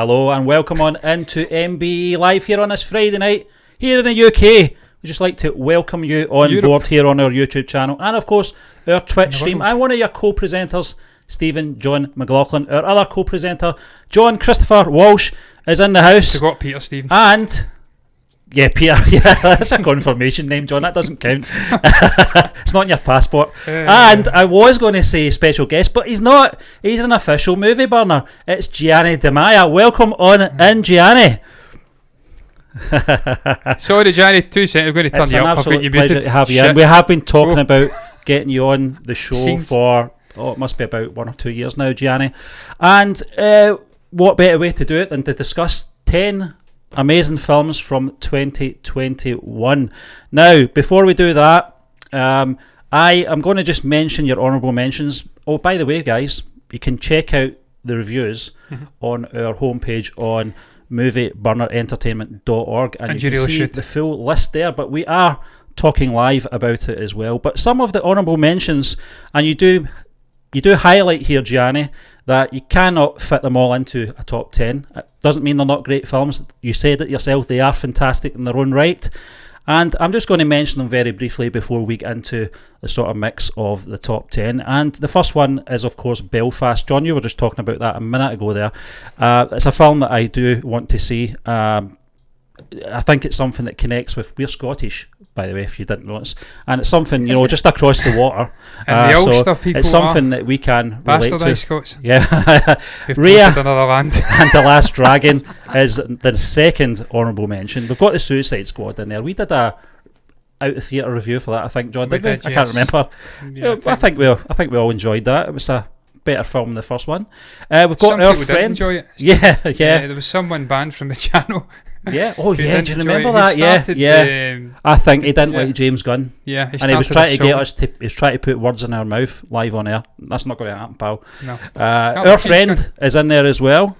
Hello and welcome on into MBE Live here on this Friday night here in the UK. We'd just like to welcome you on board here on our YouTube channel and of course our Twitch stream. I'm one of your co-presenters, Stephen John McLaughlin. Our other co-presenter, John Christopher Walsh, is in the house. You got Peter, Stephen. And yeah, Peter. Yeah, that's a confirmation name, John. That doesn't count. It's not in your passport. And I was going to say special guest, but he's not. He's an official movie burner. It's Gianni Damaia. Welcome on in, Gianni. Sorry, Gianni. 2 seconds. I'm going to turn It's you an up. absolute pleasure to have you in. We have been talking about getting you on the show for, it must be about 1 or 2 years now, Gianni. And what better way to do it than to discuss 10 amazing films from 2021. Now, before we do that, I am going to just mention your honourable mentions. Oh, by the way, guys, you can check out the reviews on our homepage on movieburnerentertainment.org and you can see the full list there, but we are talking live about it as well. But some of the honourable mentions, and you do highlight here, Gianni, that you cannot fit them all into a top 10. It doesn't mean they're not great films. You said it yourself, they are fantastic in their own right. And I'm just going to mention them very briefly before we get into the sort of mix of the top 10. And the first one is, of course, Belfast. John, you were just talking about that a minute ago there. It's a film that I do want to see. I think it's something that connects with... We're Scottish, by the way, if you didn't notice. And it's something, just across the water. And the Ulster people it's something that we can relate to. Scots. Yeah. Rhea another land. And The Last Dragon is the second honourable mention. We've got The Suicide Squad in there. We did a out-of-theatre review for that, I think, John, did we? I can't remember. Yeah, I think we all enjoyed that. It was a better film than the first one. We've got some our people friend. Did enjoy it. Yeah. There was someone banned from the channel. Yeah. Oh, yeah. Do you remember that? Yeah. I think he didn't like James Gunn. Yeah. And he was trying to get us to. He was trying to put words in our mouth live on air. That's not going to happen, pal. No. Our friend is in there as well.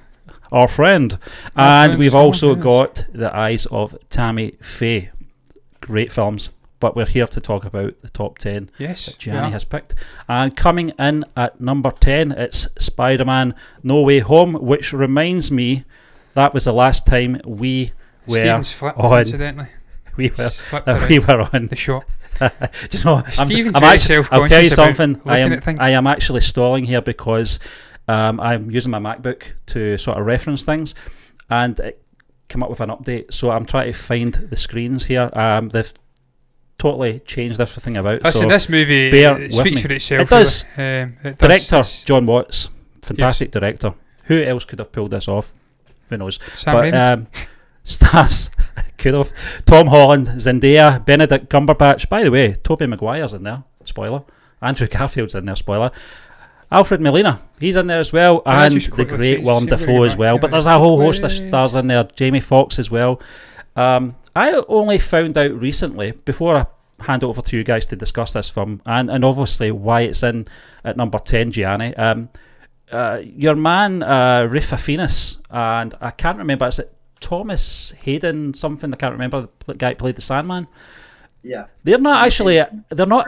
Our friend, and we've also got The Eyes of Tammy Faye. Great films. But we're here to talk about the top 10 that Gianni has picked. And coming in at number 10, it's Spider-Man No Way Home, which reminds me that was the last time we were Stephen's flipped, on. Incidentally. We were on the shot. Just know, Stephen's I'm very actually, self-conscious. I'll tell you something. I am actually stalling here because I'm using my MacBook to sort of reference things, and it came up with an update. So I'm trying to find the screens here. They've totally changed everything about. Listen, so this movie speaks for itself. It does. It Director does. John Watts, fantastic director. Who else could have pulled this off? Who knows? Sam Stars could have. Tom Holland, Zendaya, Benedict Cumberbatch. By the way, Tobey Maguire's in there. Spoiler. Andrew Garfield's in there. Spoiler. Alfred Molina, he's in there as well, and the great Willem Dafoe as well. But there's a whole host of stars in there. Jamie Foxx as well. I only found out recently, before I hand it over to you guys to discuss this film, and obviously why it's in at number 10, Gianni. Your man, Ralph Fiennes, and I can't remember, is it Thomas Hayden something? I can't remember, the guy who played the Sandman. Yeah. They're not actually, they're not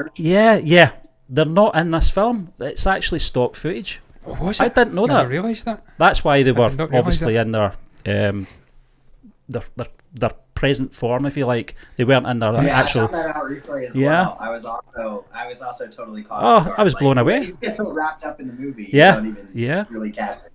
in this film. It's actually stock footage. Was it? I didn't know that. I realised that. That's why they were obviously in their present form, if you like. They weren't in their actual. I found that out recently as well. I was also totally caught. Oh, I was blown away. You get so wrapped up in the movie. Yeah, you don't even really catch it.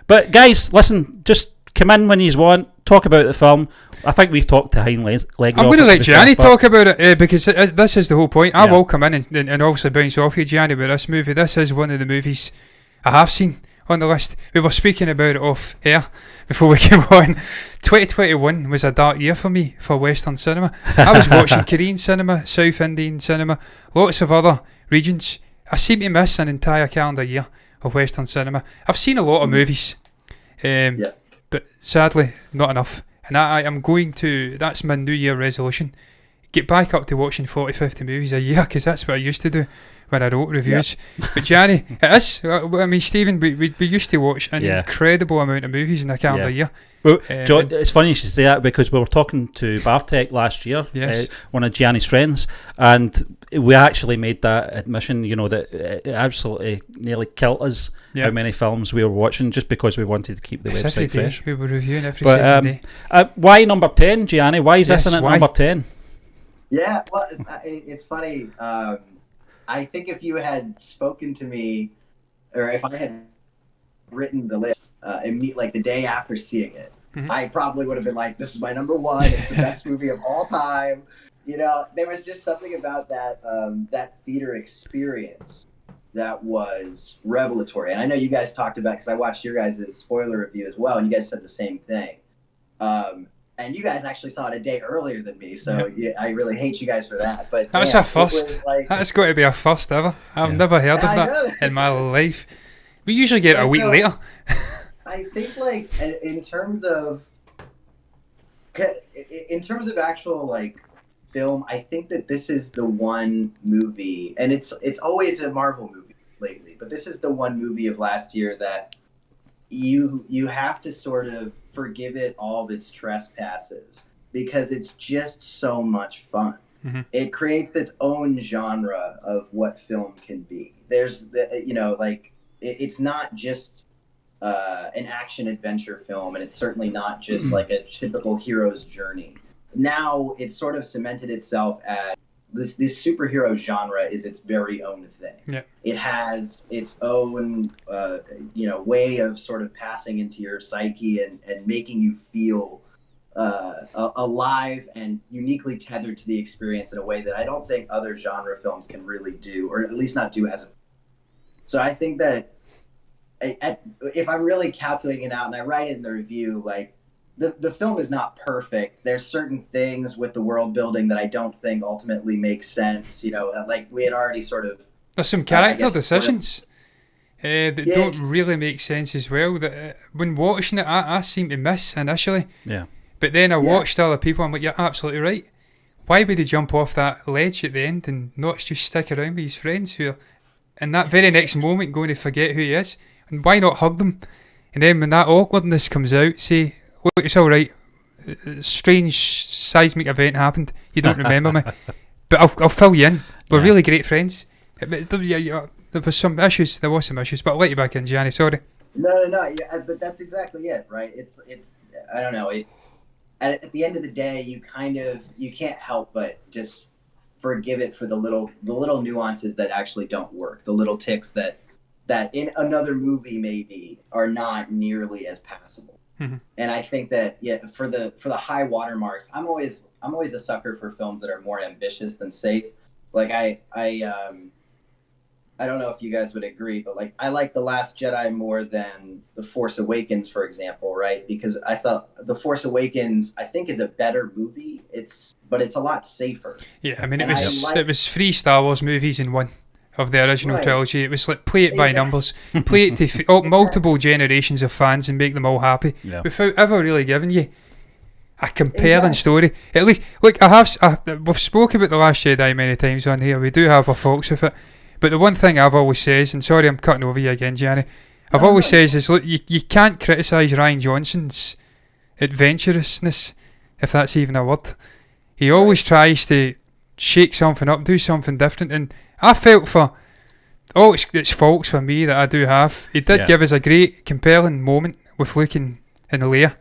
But guys, listen, just come in when you want. Talk about the film. I think we've talked to Hein Legg. I'm going to let Gianni talk about it because this is the whole point. I will come in and obviously bounce off you, Gianni, about this movie. This is one of the movies I have seen on the list. We were speaking about it off air before we came on. 2021 was a dark year for me for Western cinema. I was watching Korean cinema, South Indian cinema, lots of other regions. I seem to miss an entire calendar year of Western cinema. I've seen a lot of movies, but sadly not enough. And I am going to, that's my New Year resolution, get back up to watching 40, 50 movies a year, because that's what I used to do when I wrote reviews. But Gianni, it is. I mean, Stephen, we used to watch an incredible amount of movies in a calendar year. Well, John, it's funny you should say that, because we were talking to Bartek last year, one of Gianni's friends, and we actually made that admission, that it absolutely nearly killed us how many films we were watching, just because we wanted to keep the website fresh. We were reviewing every single day. Why number 10, Gianni? Why is this in at number 10? Yeah, well, it's funny. I think if you had spoken to me, or if I had written the list like the day after seeing it, I probably would have been like, "This is my number one. It's the best movie of all time." There was just something about that theater experience that was revelatory. And I know you guys talked about, because I watched your guys' spoiler review as well, and you guys said the same thing. And you guys actually saw it a day earlier than me, so I really hate you guys for that. But that's a first. That's got to be a first ever. I've never heard of that in my life. We usually get it a week later. I think, in terms of actual film, I think that this is the one movie, and it's always a Marvel movie lately, but this is the one movie of last year that you have to sort of forgive it all of its trespasses, because it's just so much fun. It creates its own genre of what film can be. There's it's not just an action adventure film, and it's certainly not just like a typical hero's journey. Now it's sort of cemented itself as this superhero genre is its very own thing. Yeah. It has its own way of sort of passing into your psyche and making you feel alive and uniquely tethered to the experience in a way that I don't think other genre films can really do, or at least not do as a. So I think that if I'm really calculating it out, and I write it in the review, the film is not perfect. There's certain things with the world building that I don't think ultimately make sense. We had already sort of. There's some character decisions that don't really make sense as well. That when watching it, I seem to miss initially. Yeah. But then I watched other people. I'm like, you're absolutely right. Why would he jump off that ledge at the end and not just stick around with his friends who are in that very next moment going to forget who he is? And why not hug them? And then when that awkwardness comes out, say, look, it's all right. A strange seismic event happened. You don't remember me, but I'll fill you in. We're really great friends. There was some issues. There was some issues, but I'll let you back in, Gianni. Sorry. No. Yeah, but that's exactly it, right? It's. I don't know. At the end of the day, you can't help but just forgive it for the little nuances that actually don't work. The little ticks that in another movie maybe are not nearly as passable. And I think that for the high watermarks, I'm always a sucker for films that are more ambitious than safe. I don't know if you guys would agree, but I like The Last Jedi more than The Force Awakens, for example, right? Because I thought The Force Awakens, I think, is a better movie. But it's a lot safer. Yeah, I mean, it was 3 Star Wars movies in one of the original trilogy. It was play it by numbers, play it to multiple generations of fans and make them all happy without ever really giving you a compelling story. At least, look, we've spoken about The Last Jedi many times on here. We do have our faults with it. But the one thing I've always says, and sorry I'm cutting over you again, Gianni, I've always says is, look, you can't criticise Rian Johnson's adventurousness, if that's even a word. He always tries to shake something up, do something different, and I felt for all its faults for me that I do have, he did give us a great, compelling moment with Luke and Leia,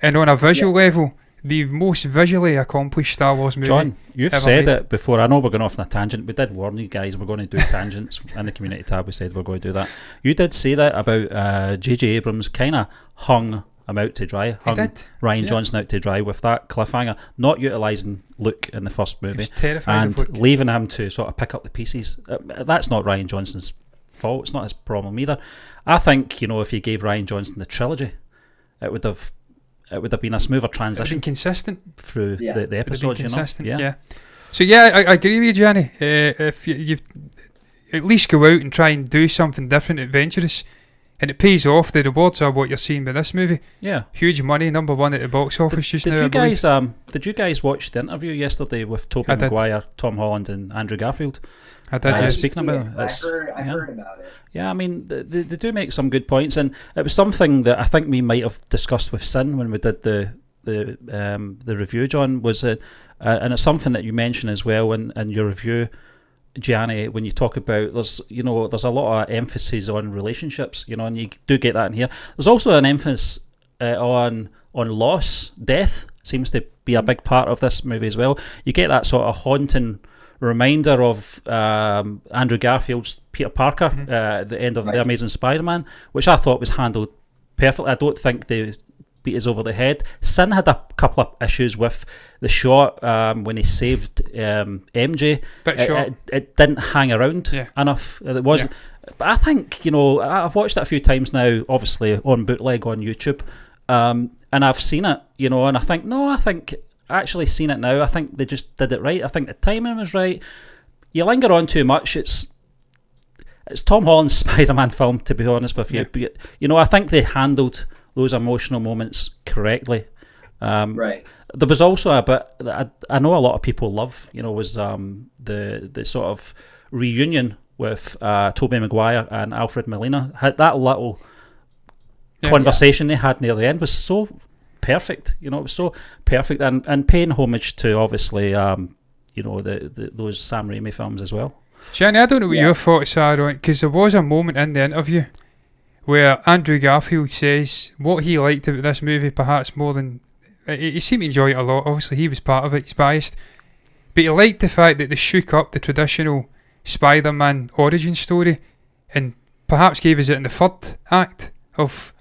and on a visual level, the most visually accomplished Star Wars movie. John, you've said it before. I know we're going off on a tangent. We did warn you guys we're going to do tangents in the community tab. We said we're going to do that. You did say that about J.J. Abrams kind of hung him out to dry. Hung Rian Johnson out to dry with that cliffhanger, not utilising Luke in the first movie and leaving him to sort of pick up the pieces. That's not Rian Johnson's fault. It's not his problem either. I think, if you gave Rian Johnson the trilogy, it would have been a smoother transition. Been consistent through the episodes, Yeah. So I agree with you, Gianni. If you at least go out and try and do something different, adventurous, And it pays off. The rewards are what you're seeing with this movie. Yeah. Huge money, number one at the box office just now. Did you guys watch the interview yesterday with Tobey Maguire, Tom Holland, and Andrew Garfield? I did. Speaking about it, I heard about it. Yeah, I mean, they do make some good points, and it was something that I think we might have discussed with Sin when we did the review. John, was it, and it's something that you mentioned as well in your review, Gianni, when you talk about there's a lot of emphasis on relationships, and you do get that in here. There's also an emphasis on loss. Death seems to be a big part of this movie as well. You get that sort of haunting reminder of Andrew Garfield's Peter Parker at the end of The Amazing Spider-Man, which I thought was handled perfectly. I don't think they beat us over the head. Sin had a couple of issues with the shot when he saved MJ. It didn't hang around enough. It was, but I think I've watched it a few times now, obviously on bootleg on YouTube, and I've seen it, and I think actually seen it now. I think they just did it right. I think the timing was right. You linger on too much. It's Tom Holland's Spider-Man film, to be honest with you. But, I think they handled those emotional moments correctly. Right. There was also a bit that I know a lot of people love, was the sort of reunion with Tobey Maguire and Alfred Molina. Had that little conversation they had near the end was so perfect. It was so perfect, and paying homage to obviously those Sam Raimi films as well. Gianni, I don't know what your thoughts are on it, because there was a moment in the interview where Andrew Garfield says what he liked about this movie, perhaps more than he seemed to enjoy it a lot. Obviously he was part of it, he's biased, but he liked the fact that they shook up the traditional Spider-Man origin story and perhaps gave us it in the third act of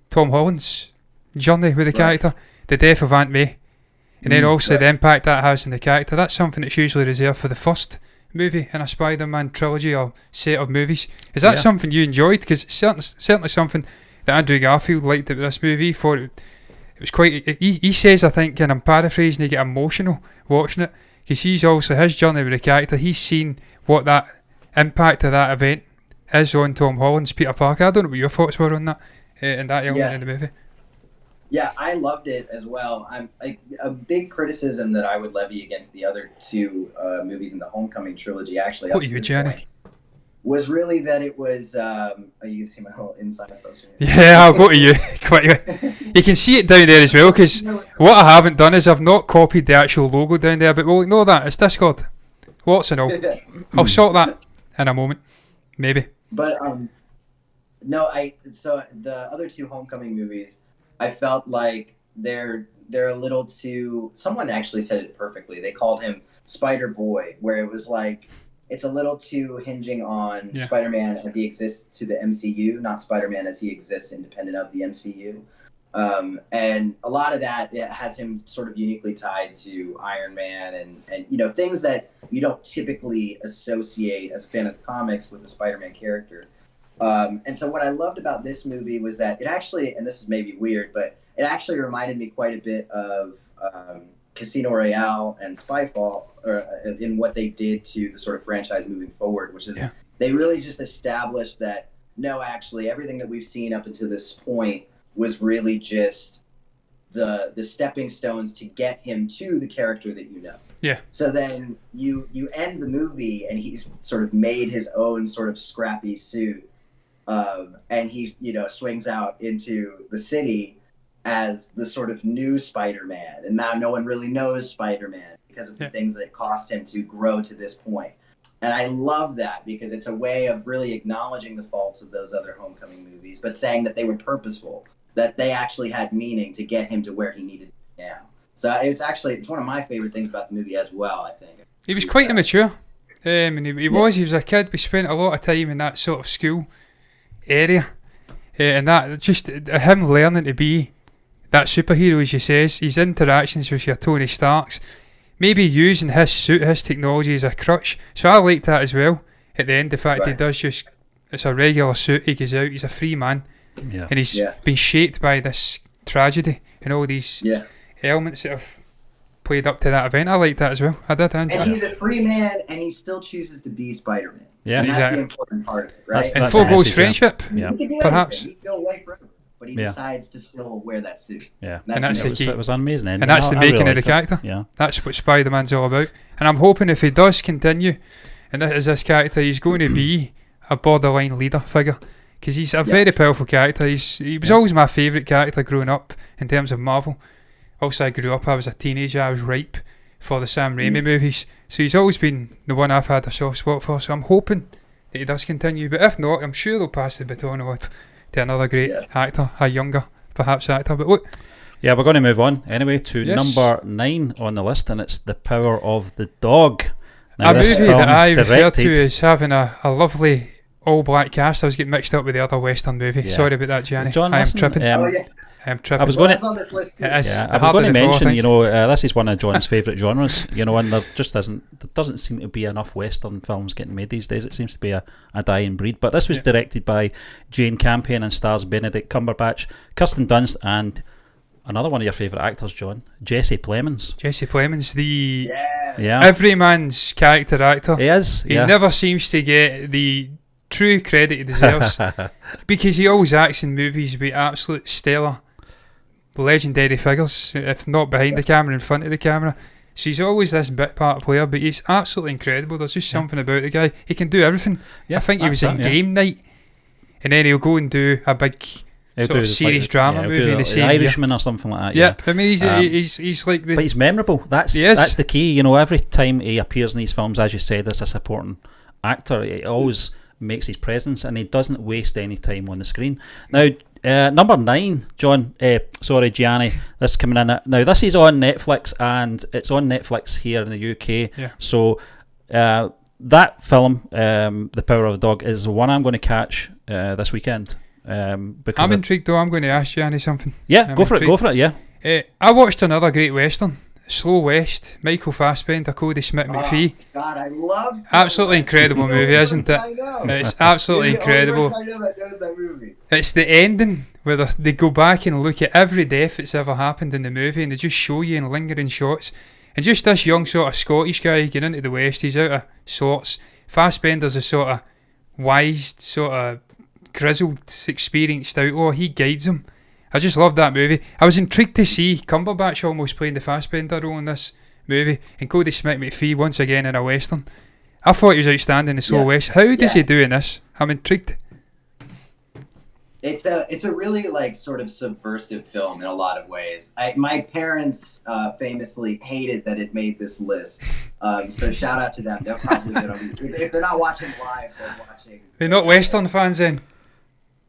Tom Holland's journey with the character, the death of Aunt May, and then also the impact that has on the character. That's something that's usually reserved for the first movie in a Spider-Man trilogy or set of movies. Is that something you enjoyed? Because it's certainly something that Andrew Garfield liked about this movie. He thought it was quite, he says, I think, and I'm paraphrasing, he get emotional watching it, because he's also, his journey with the character, he's seen what that impact of that event is on Tom Holland's Peter Parker. I don't know what your thoughts were on that and that element in the movie. Yeah, I loved it as well. A big criticism that I would levy against the other two movies in the Homecoming trilogy, actually, what are you, Gianni? Was really that it was. You can see my whole inside poster. Yeah, I'll go to you. You can see it down there as well, because what I haven't done is I've not copied the actual logo down there, but we'll ignore that. It's Discord. What's and all. I'll sort that in a moment, maybe. But no, so the other two Homecoming movies, I felt like they're a little too. Someone actually said it perfectly. They called him Spider Boy, where it was like it's a little too hinging on Spider-Man as he exists to the MCU, not Spider-Man as he exists independent of the MCU. And a lot of that has him sort of uniquely tied to Iron Man and things that you don't typically associate as a fan of comics with the Spider-Man character. And so what I loved about this movie was that it actually, and this is maybe weird, but it actually reminded me quite a bit of Casino Royale and Spyfall in what they did to the sort of franchise moving forward, which is they really just established that, no, actually, everything that we've seen up until this point was really just the stepping stones to get him to the character that you know. Yeah. So then you end the movie and he's sort of made his own sort of scrappy suit. And he, swings out into the city as the sort of new Spider-Man. And now no one really knows Spider-Man because of the things that it cost him to grow to this point. And I love that because it's a way of really acknowledging the faults of those other Homecoming movies, but saying that they were purposeful, that they actually had meaning to get him to where he needed to be now. So it's one of my favorite things about the movie as well, I think. He was quite immature. And he was a kid. We spent a lot of time in that sort of school area, and that just him learning to be that superhero, as you says, his interactions with your Tony Starks, maybe using his suit, his technology as a crutch. So I liked that as well. At the end, the fact he does it's a regular suit, he goes out, he's a free man, and he's been shaped by this tragedy and all these elements that have played up to that event. I liked that as well. I did. And he's a free man, and he still chooses to be Spider-Man. Yeah, and exactly. That's the important part of it, right? And football's friendship, yeah. He can do perhaps. anything. He can go white forever, but he decides to still wear that suit. Yeah, and that's the key. It was amazing, and that's the making of the character. Yeah, that's what Spider-Man's all about. And I'm hoping if he does continue, and that is this character, he's going to be a borderline leader figure, because he's a very powerful character. He was always my favourite character growing up in terms of Marvel. Also, I grew up, I was a teenager, I was ripe for the Sam Raimi movies, so he's always been the one I've had a soft spot for. So I'm hoping that he does continue, but if not, I'm sure they'll pass the baton off to another great actor, a younger perhaps actor. But look, yeah, we're going to move on anyway to number 9 on the list, and it's The Power of the Dog. Now, a movie that I refer to directed as having a lovely all-black cast. I was getting mixed up with the other Western movie. Yeah. Sorry about that, Gianni. John, I am listen, tripping. I am tripping. I was going That's on this list too. It is. Yeah, It I was happened going to before, I mention, think. this is one of John's favourite genres, and there just there doesn't seem to be enough Western films getting made these days. It seems to be a dying breed. But this was directed by Jane Campion and stars Benedict Cumberbatch, Kirsten Dunst, and another one of your favourite actors, John, Jesse Plemons. Jesse Plemons, the Yeah. everyman's character actor. He is. He never seems to get the true credit he deserves because he always acts in movies with absolute stellar, legendary figures, if not behind the camera, in front of the camera. So he's always this bit part player, but he's absolutely incredible. There's just something about the guy. He can do everything. I think he was in Game Night, and then he'll go and do a big sort of serious drama movie in the same Irishman or something like that. Yep. I mean, he's like the... But he's memorable. That's the key. Every time he appears in these films, as you said, as a supporting actor, he always makes his presence, and he doesn't waste any time on the screen. Now, number 9, John. Gianni. This is coming in. Now, this is on Netflix, and it's on Netflix here in the UK. Yeah. So, that film, The Power of the Dog, is the one I'm going to catch this weekend. Because I'm intrigued though. I'm going to ask Gianni something. Yeah, go for it. Yeah. I watched another great Western, Slow West, Michael Fassbender, Cody Smith-McPhee. God, I love absolutely incredible movie, isn't it? It's absolutely incredible. I know that knows that movie. It's the ending where they go back and look at every death that's ever happened in the movie, and they just show you in lingering shots. And just this young sort of Scottish guy getting into the West, he's out of sorts. Fassbender's a sort of wise, sort of grizzled, experienced outlaw. He guides him. I just loved that movie. I was intrigued to see Cumberbatch almost playing the Fassbender role in this movie, and Cody Smith-McPhee once again in a Western. I thought he was outstanding in Slow West. How does he do in this? I'm intrigued. It's a really sort of subversive film in a lot of ways. My parents famously hated that it made this list. So shout out to them. They'll probably get on. If they're not watching live, they're watching. They're not Western fans then.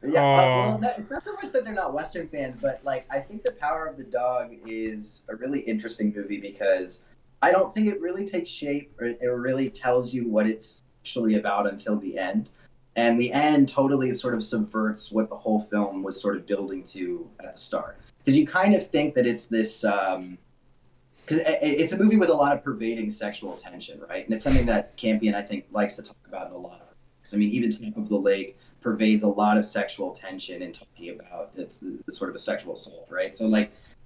Yeah, it's not so much that they're not Western fans, but I think The Power of the Dog is a really interesting movie because I don't think it really takes shape or it really tells you what it's actually about until the end. And the end totally sort of subverts what the whole film was sort of building to at the start. Because you kind of think that it's this... Because it's a movie with a lot of pervading sexual tension, right? And it's something that Campion, I think, likes to talk about in a lot of ways. I mean, even Top of the Lake pervades a lot of sexual tension in talking about it's the sort of a sexual assault, right? So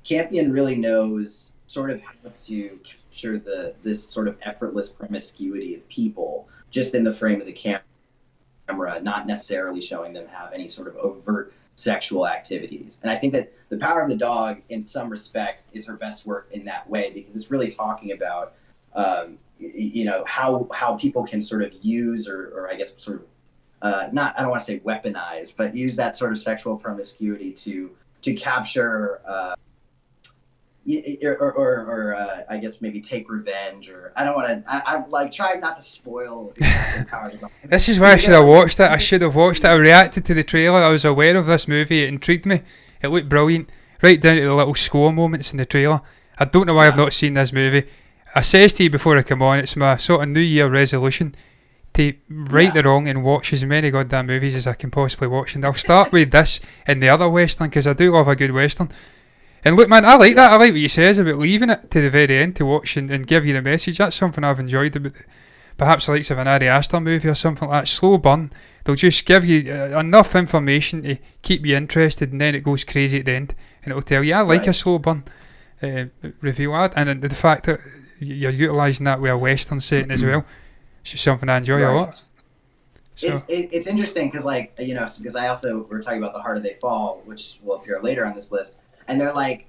Campion really knows sort of how to capture this sort of effortless promiscuity of people just in the frame of the camera, not necessarily showing them have any sort of overt sexual activities. And I think that The Power of the Dog, in some respects, is her best work in that way because it's really talking about how people can sort of use or I guess sort of I don't want to say weaponize, but use that sort of sexual promiscuity to capture I guess maybe take revenge, or I don't want to. I'm trying not to spoil. This is why I should have watched it. I should have watched it. I reacted to the trailer. I was aware of this movie. It intrigued me. It looked brilliant, right down to the little score moments in the trailer. I don't know why I've not seen this movie. I says to you before I come on, it's my sort of New Year resolution to right the wrong and watch as many goddamn movies as I can possibly watch. And I'll start with this and the other Western because I do love a good Western. And look, man, I like that. I like what he says about leaving it to the very end to watch and give you the message. That's something I've enjoyed about perhaps the likes of an Ari Aster movie or something like that. Slow burn. They'll just give you enough information to keep you interested, and then it goes crazy at the end. And it'll tell you, I like a slow burn. reveal that, and the fact that you're utilising that with a Western setting as well. It's just something I enjoy a lot. So. It's interesting because, like, because I also, we're talking about The Harder They Fall, which will appear later on this list, and they're like,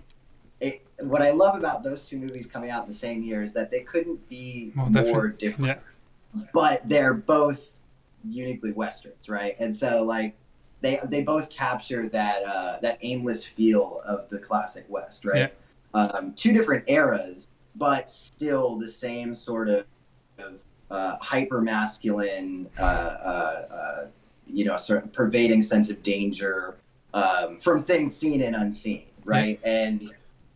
what I love about those two movies coming out in the same year is that they couldn't be more different. Yeah. But they're both uniquely Westerns, right? And so, like, they both capture that aimless feel of the classic West, right? Yeah. Two different eras, but still the same sort of hyper masculine, sort of pervading sense of danger from things seen and unseen, right? Yeah.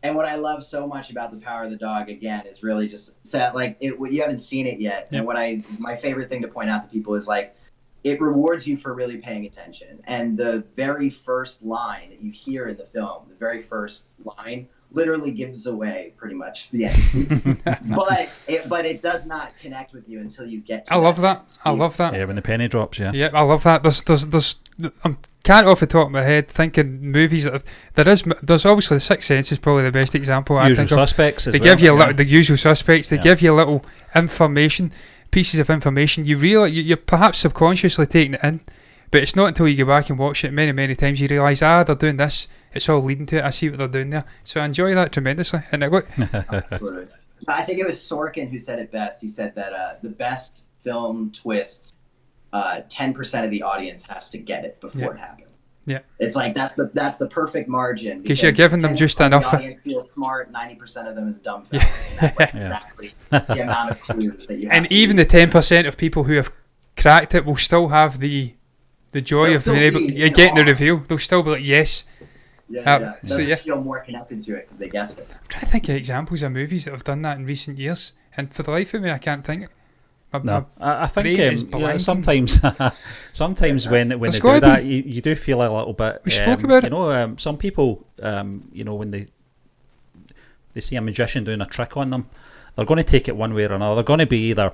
And what I love so much about The Power of the Dog, again, is really just like you haven't seen it yet. Yeah. And my favorite thing to point out to people is, like, it rewards you for really paying attention. And the very first line that you hear in the film, the very first line, literally gives away pretty much the end. but it does not connect with you until you get to I love that. Yeah, when the penny drops, yeah. Yeah, I love that. There's I'm can't off the top of my head thinking movies that there's obviously The Sixth Sense is probably the best example. Usual Suspects as well. They give you the Usual Suspects. They give you little pieces of information. You're perhaps subconsciously taking it in, but it's not until you go back and watch it many times you realise, they're doing this. It's all leading to it. I see what they're doing there. So I enjoy that tremendously. And Absolutely. I think it was Sorkin who said it best. He said that the best film twists, 10% of the audience has to get it before it happens. Yeah, it's like that's the perfect margin because you're giving them just enough. The audience feels smart. 90% of them is dumbfounded. That's like exactly the amount of clues that you have. And even the 10% of people who have cracked it will still have the joy of being able getting the reveal. They'll still be like, yes. Yeah. They'll feel more connected to it because they guessed it. I'm trying to think of examples of movies that have done that in recent years, and for the life of me, I can't think. I think sometimes when they do that, you do feel a little bit. We spoke about it. Some people, when they see a magician doing a trick on them, they're going to take it one way or another. They're going to be either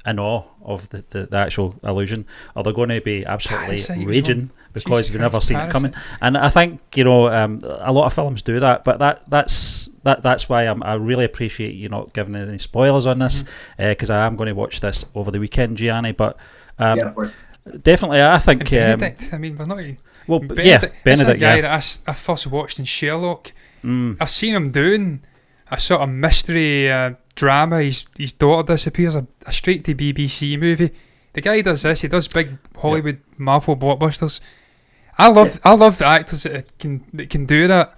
in awe of the actual illusion, or they're going to be absolutely raging because they've never seen it coming. And I think a lot of films do that, but that's why I really appreciate you not giving any spoilers on this, because I am going to watch this over the weekend, Gianni. But definitely, I think Benedict. I mean, we're not. Well, Benedict. Benedict, a guy that I first watched in Sherlock. I've seen him doing a sort of mystery drama. His daughter disappears, a straight to BBC movie. The guy does this. He does big Hollywood Marvel blockbusters. I love the actors that can do that.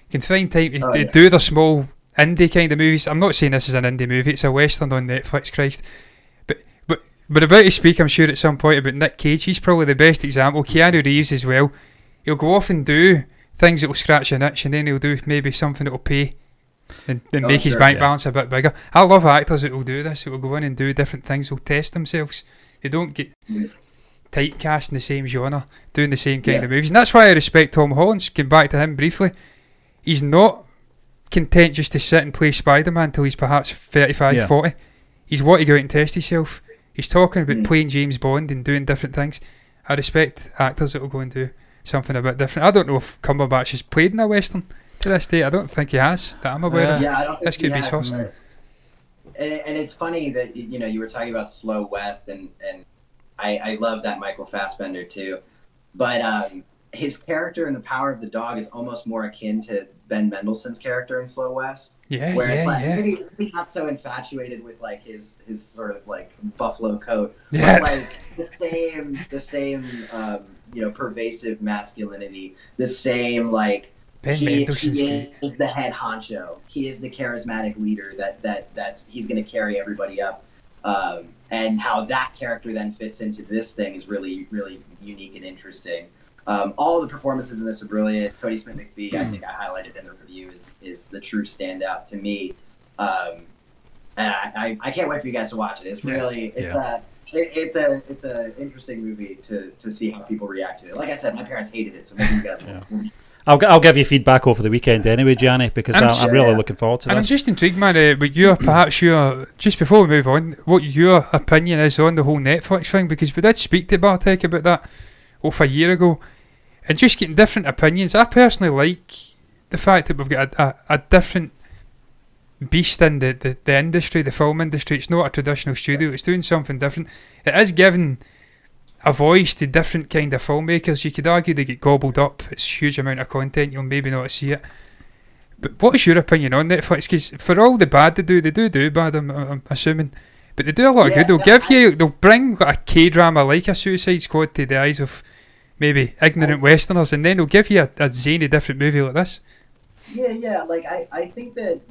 Can find time to do their small indie kind of movies. I'm not saying this is an indie movie. It's a Western on Netflix, Christ. But about to speak, I'm sure at some point, about Nick Cage. He's probably the best example. Keanu Reeves as well. He'll go off and do things that will scratch an itch, and then he'll do maybe something that will pay and make his bank balance a bit bigger. I love actors that will do this, that will go in and do different things, will test themselves. They don't get typecast in the same genre, doing the same kind of movies. And that's why I respect Tom Holland. Getting back to him briefly, he's not content just to sit and play Spider-Man till he's perhaps 35, 40. He's wanting to go out and test himself. He's talking about playing James Bond and doing different things. I respect actors that will go and do something a bit different. I don't know if Cumberbatch has played in a Western to this day. I don't think he has, that I'm aware of. I don't think this could be his first. And it's funny that you were talking about slow West, and I love that Michael Fassbender too, but his character in The Power of the Dog is almost more akin to Ben Mendelsohn's character in Slow West. It's like maybe not so infatuated with like his sort of like buffalo coat, but like the same pervasive masculinity, the same like. He is the head honcho. He is the charismatic leader that's he's going to carry everybody up. And how that character then fits into this thing is really, really unique and interesting. All the performances in this are brilliant. Cody Smith-McPhee, I think I highlighted in the review, is the true standout to me. And I can't wait for you guys to watch it. It's really it's a interesting movie to see how people react to it. Like I said, my parents hated it, so maybe you guys will. I'll give you feedback over the weekend anyway, Gianni, because I'm really looking forward to this. And I'm just intrigued, man, but just before we move on, what your opinion is on the whole Netflix thing, because we did speak to Bartek about that a year ago, and just getting different opinions. I personally like the fact that we've got a different beast in the industry, the film industry. It's not a traditional studio. It's doing something different. It is giving a voice to different kind of filmmakers. You could argue they get gobbled up. It's a huge amount of content. You'll maybe not see it. But what is your opinion on Netflix? Because for all the bad they do bad, I'm assuming. But they do a lot of good. They'll bring like a K-drama like a Suicide Squad to the eyes of maybe ignorant Westerners, and then they'll give you a zany different movie like this. Yeah. Like I think that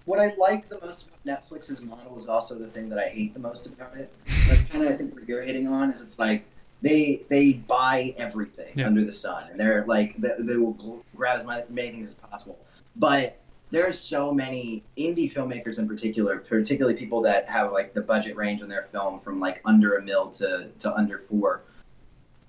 what I like the most about Netflix's model is also the thing that I hate the most about it. That's kind of I think what you're hitting on is it's like they buy everything under the sun, and they're like they will grab as many things as possible. But there are so many indie filmmakers in particular, particularly people that have like the budget range on their film from like under $1 million to under $4 million.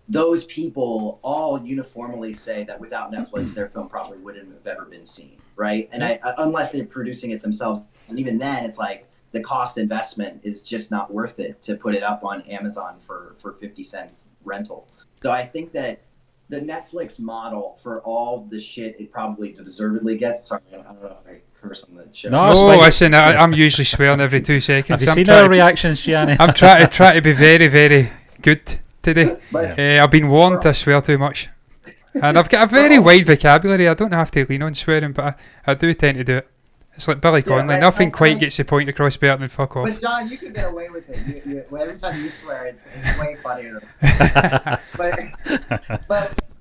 Those people all uniformly say that without Netflix, their film probably wouldn't have ever been seen, right? And unless they're producing it themselves, and even then, it's like the cost investment is just not worth it to put it up on Amazon for 50 cents rental. So I think that the Netflix model for all the shit it probably deservedly gets. Sorry, I don't know if I curse on the show. No, listen, I'm usually swearing every 2 seconds. Have you seen our reactions, Gianni? I'm trying to be very, very good today. I've been warned to swear too much. And I've got a very wide vocabulary. I don't have to lean on swearing, but I do tend to do it. It's like Billy Connolly. Nothing quite gets the point across better than fuck off. But John, you can get away with it. Every time you swear, it's way funnier.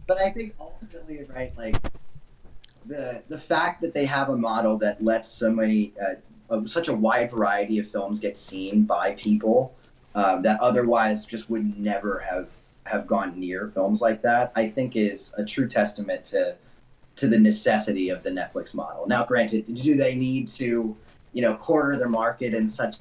But I think ultimately, right, like the fact that they have a model that lets so many, such a wide variety of films get seen by people that otherwise just would never have gone near films like that, I think is a true testament to the necessity of the Netflix model. Now, granted, do they need to, corner their market in such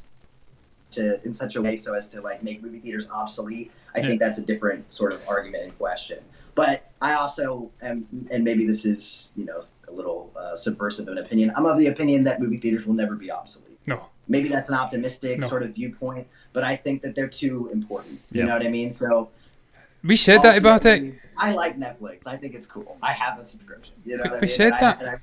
a way so as to like make movie theaters obsolete? I think that's a different sort of argument and question. But I also am, and maybe this is, a little subversive of an opinion. I'm of the opinion that movie theaters will never be obsolete. No. Maybe that's an optimistic sort of viewpoint, but I think that they're too important. You know what I mean? So we said that about it. I like Netflix. I think it's cool. I have a subscription. We said that.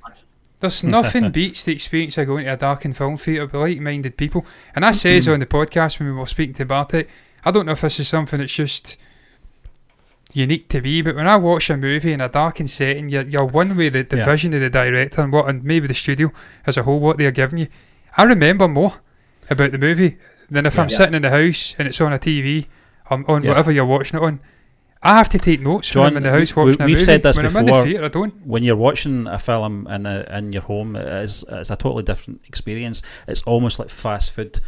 There's nothing beats the experience of going to a darkened film theatre with like-minded people. And I says on the podcast when we were speaking to Bartek, I don't know if this is something that's just unique to me, but when I watch a movie in a darkened setting, you're one way the vision of the director and maybe the studio as a whole, what they're giving you. I remember more about the movie than if I'm sitting in the house and it's on a TV on whatever you're watching it on. I have to take notes when I'm in the house watching a movie. We've said this when before. I'm in the theatre, I don't. When you're watching a film in your home, it's a totally different experience. It's almost like fast food.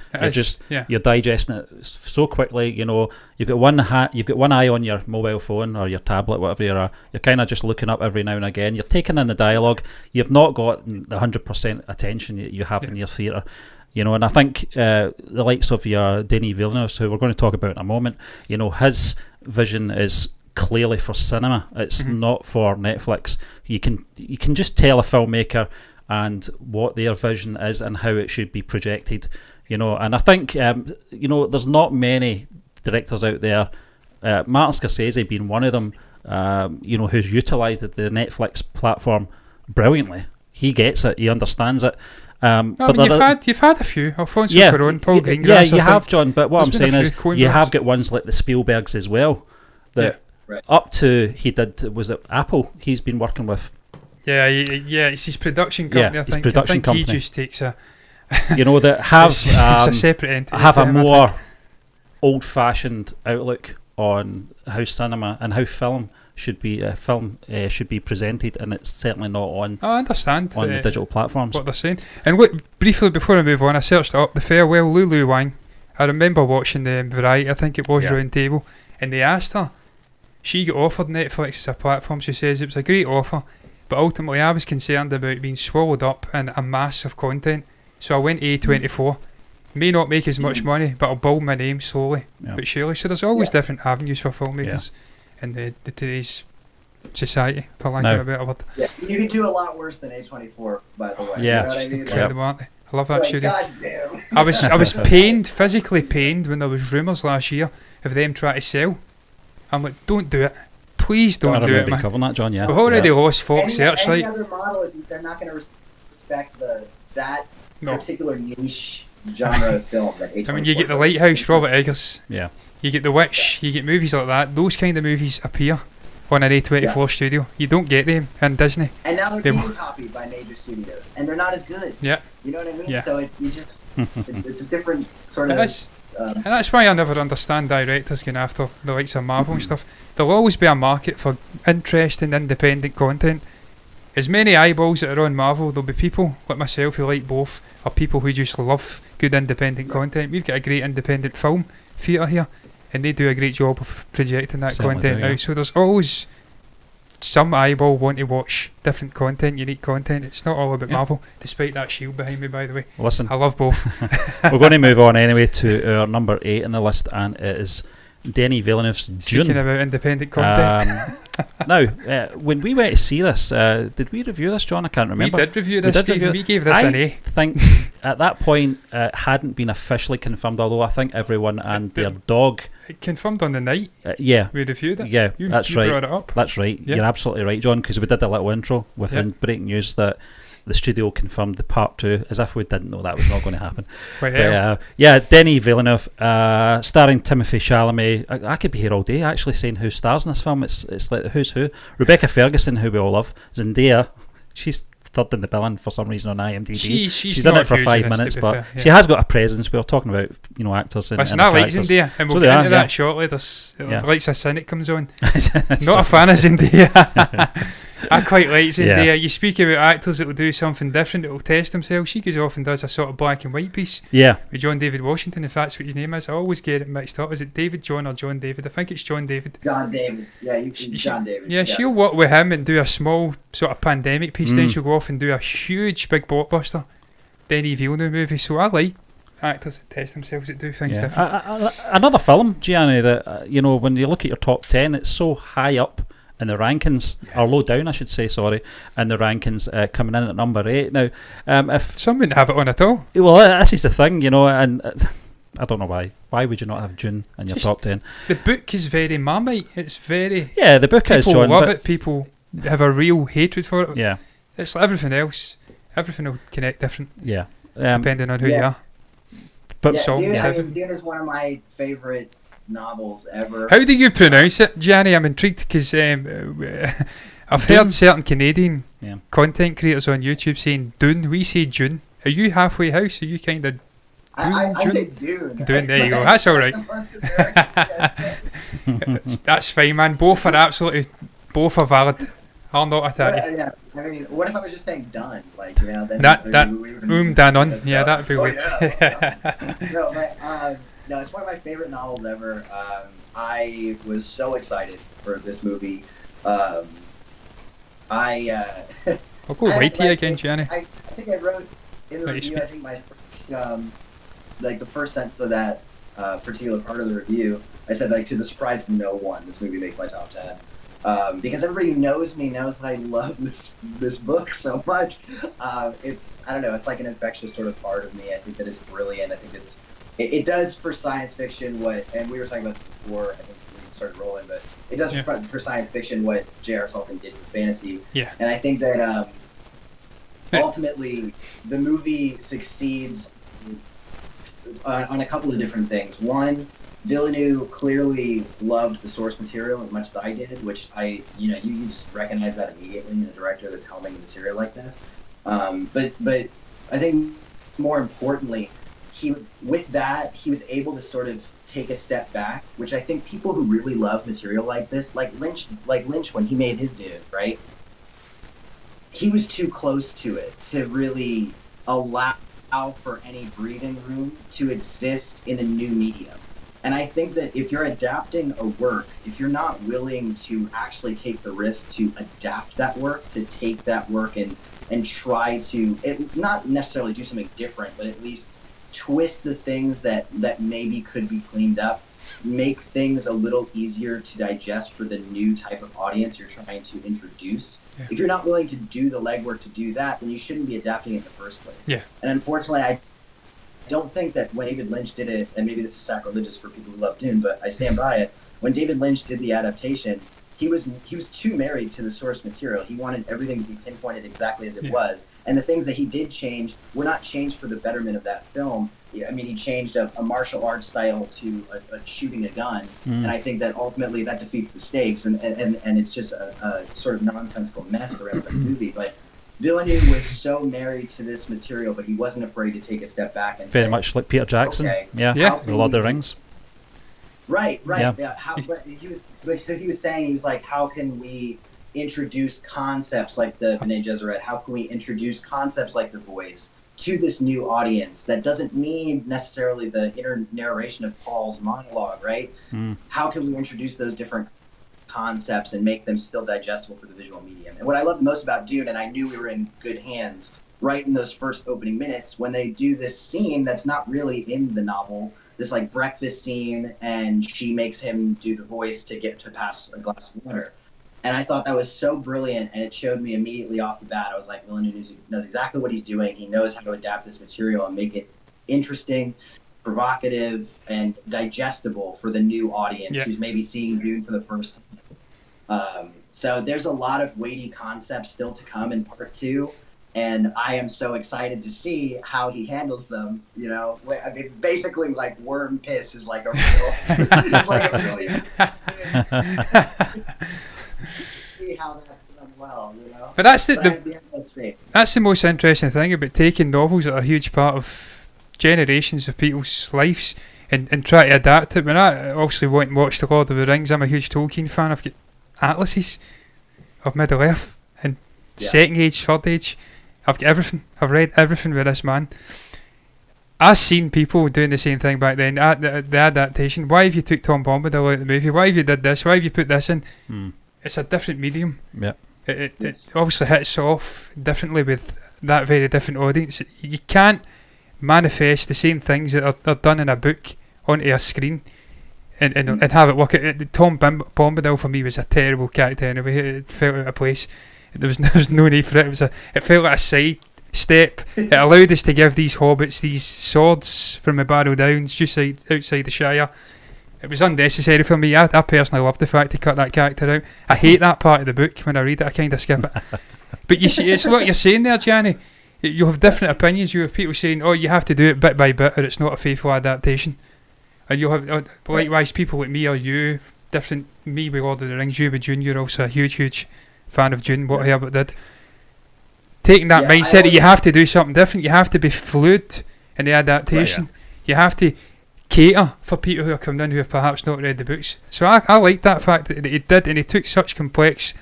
You're digesting it so quickly. You've got one eye on your mobile phone or your tablet, whatever you're kind of just looking up every now and again. You're taking in the dialogue. You've not got the 100% attention that you have in your theatre. And I think the likes of your Denis Villeneuve, who we're going to talk about in a moment, his vision is clearly for cinema. It's not for Netflix. You can just tell a filmmaker and what their vision is and how it should be projected. And I think there's not many directors out there, Martin Scorsese being one of them, who's utilised the Netflix platform brilliantly. He gets it. He understands it. But you've had a few. Alfonso Cuarón, Paul Greengrass. Yeah, you have, John. But what I'm saying is, you have got ones like the Spielbergs as well. That up to was it Apple? He's been working with. Yeah. It's his production company. I think he just takes a. That have it's a separate entity. Have a more old-fashioned outlook on how cinema and how film should be presented, and it's certainly not on. I understand on the digital platforms what they're saying. And look, briefly before I move on, I searched it up. The farewell Lulu Wang. I remember watching the Variety. I think it was Round Table, and they asked her. She got offered Netflix as a platform. She says it was a great offer, but ultimately I was concerned about being swallowed up in a mass of content. So I went A24. May not make as much money, but I'll build my name slowly but surely. So there's always different avenues for filmmakers in the today's society, for lack of a better word. Yeah, you can do a lot worse than A24, by the way. Yeah, just incredible, aren't they? I love that studio. I was physically pained when there was rumours last year of them trying to sell. I'm like, don't do it. Please don't do it, man. Covering that, John, We've already lost Fox Searchlight. Any other model is they're not going to respect that particular niche genre of film that A24 I mean, you get The Lighthouse, Robert Eggers. Yeah. You get The Witch. You get movies like that. Those kind of movies appear on an A24 studio. You don't get them in Disney. And now they're being copied by major studios, and they're not as good. Yeah. You know what I mean? Yeah. So it's a different sort of. And that's why I never understand directors going after the likes of Marvel and stuff. There'll always be a market for interesting, independent content. As many eyeballs that are on Marvel, there'll be people like myself who like both, or people who just love good independent content. We've got a great independent film theatre here, and they do a great job of projecting that content out. So there's always some eyeball want to watch different content, unique content. It's not all about Marvel, despite that shield behind me, by the way. Listen, I love both. We're going to move on anyway to our number 8 in the list, and it is Denis Villeneuve's Dune. Speaking about independent content. Now, when we went to see this, did we review this, John? I can't remember. We did review this, Stephen. We gave this an A. I think at that point it hadn't been officially confirmed, although I think everyone and their dog... It confirmed on the night. Yeah. We reviewed it. Yeah, that's right. You brought it up. That's right. Yeah. You're absolutely right, John, because we did a little intro within breaking news that the studio confirmed the part 2, as if we didn't know that was not going to happen. Denis Villeneuve, starring Timothée Chalamet. I could be here all day actually saying who stars in this film. It's like who's who. Rebecca Ferguson, who we all love. Zendaya, she's third in the billing for some reason on IMDb. She's in it for 5 minutes, but she has got a presence. We were talking about actors and Listen, I like Zendaya, and we'll get into that shortly. There's like a Cynic comes on. Not a fan of Zendaya. I quite like Zendaya. You speak about actors that will do something different, that will test themselves. She goes off and does a sort of black and white piece with John David Washington, if that's what his name is. I always get it mixed up. Is it David John or John David? I think it's John David. John David. John David. Yeah, she'll work with him and do a small sort of pandemic piece, then she'll go off and do a huge big blockbuster Denis Villeneuve movie. So I like actors that test themselves, that do things different. Another film, Gianni, that when you look at your top 10, it's so high up in the rankings, or low down I should say, in the rankings, coming in at number 8 now. If some wouldn't have it on at all. Well, this is the thing, and I don't know why would you not have Dune in your top 10? The book is very Marmite. It's very... Yeah, the book is, John. People love it. People have a real hatred for it. Yeah. It's like everything else. Everything will connect different. Yeah. Depending on who you are. But Dune is one of my favourite novels ever. How do you pronounce it, Gianni? I'm intrigued because I've heard certain Canadian content creators on YouTube saying Dune. We say June. Are you halfway house? Are you kind of I say Dune. Dune, there you go. That's all right. That's fine, man. Both are valid. I'll not attack you. Yeah, I mean, what if I was just saying done? Like, then done on. Yeah, that'd be weird. No, it's one of my favorite novels ever. I was so excited for this movie. I'll go right here again, Gianni. I think I wrote in the review, I think my first, the first sentence of that particular part of the review, I said, to the surprise of no one, this movie makes my top 10. Because everybody who knows me knows that I love this book so much. I don't know, it's like an infectious sort of part of me. I think that it's brilliant. I think it does for science fiction and we were talking about this before, I think we started rolling, but it does for science fiction what J.R. Tolkien did for fantasy. Yeah. And I think that ultimately the movie succeeds on a couple of different things. One, Villeneuve clearly loved the source material as much as I did, which you just recognize that immediately in a director that's helming material like this. But I think more importantly, he was able to sort of take a step back, which I think people who really love material like this, like Lynch when he made his Dune, right? He was too close to it to really allow for any breathing room to exist in a new medium. And I think that if you're adapting a work, if you're not willing to actually take the risk to adapt that work, to take that work and try to, not necessarily do something different, but at least twist the things that maybe could be cleaned up, make things a little easier to digest for the new type of audience you're trying to introduce. Yeah. If you're not willing to do the legwork to do that, then you shouldn't be adapting it in the first place. Yeah. And unfortunately, I don't think that when David Lynch did it, and maybe this is sacrilegious for people who love Dune, but I stand by it, when David Lynch did the adaptation, he was too married to the source material. He wanted everything to be pinpointed exactly as it was, and the things that he did change were not changed for the betterment of that film. I mean, he changed a martial arts style to a shooting a gun, and I think that ultimately that defeats the stakes, and it's just a sort of nonsensical mess the rest of the movie. But Villeneuve was so married to this material, but he wasn't afraid to take a step back and very much like Peter Jackson, The Lord of the Rings. Right. He was saying, how can we introduce concepts like the Bene Gesserit? How can we introduce concepts like The Voice to this new audience that doesn't need necessarily the inner narration of Paul's monologue, right? How can we introduce those different concepts and make them still digestible for the visual medium? And what I love most about Dune, and I knew we were in good hands right in those first opening minutes, when they do this scene that's not really in the novel, this like breakfast scene, and she makes him do the voice to get to pass a glass of water. And I thought that was so brilliant, and it showed me immediately off the bat. I was like, Villeneuve knows exactly what he's doing. He knows how to adapt this material and make it interesting, provocative, and digestible for the new audience who's maybe seeing Dune for the first time. So there's a lot of weighty concepts still to come in part 2, and I am so excited to see how he handles them. You know, I mean, basically, like worm piss is like a real, it's like a really see how that's done well, you know. But that's that's the most interesting thing about taking novels that are a huge part of generations of people's lives and try to adapt it. When I obviously went and watched The Lord of the Rings, I'm a huge Tolkien fan. I've got atlases of Middle Earth and Second Age, Third Age. I've got everything. I've read everything with this man. I've seen people doing the same thing back then. The adaptation. Why have you took Tom Bombadil out of the movie? Why have you did this? Why have you put this in? It's a different medium. Yeah. It obviously hits off differently with that very different audience. You can't manifest the same things that are done in a book onto a screen and have it work. Tom Bombadil for me was a terrible character anyway. It felt out of place. There was no need for it. It felt like a side step. It allowed us to give these hobbits these swords from the Barrow Downs just outside the Shire. It was unnecessary for me. I personally loved the fact he cut that character out. I hate that part of the book. When I read it, I kind of skip it. But you see, it's what you're saying there, Gianni. You have different opinions. You have people saying, oh, you have to do it bit by bit or it's not a faithful adaptation. And you have likewise people like me or you, different, me with Lord of the Rings, you with Dune. You're also a huge fan of Dune, what Herbert did. Taking that mindset that you have to do something different, you have to be fluid in the adaptation. You have to cater for people who are coming in who have perhaps not read the books. So I like that fact that he did, and he took such complex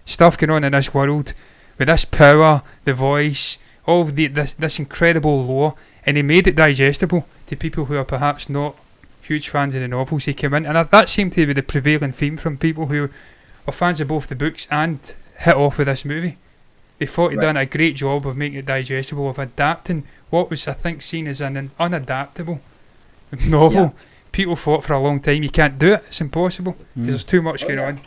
stuff going on in this world with this power, the voice, all of this incredible lore, and he made it digestible to people who are perhaps not huge fans of the novels. He came in, and that seemed to be the prevailing theme from people who were fans of both the books and hit off with this movie. They thought he'd done a great job of making it digestible, of adapting what was, I think, seen as an unadaptable novel. People thought for a long time you can't do it, it's impossible because there's too much going on,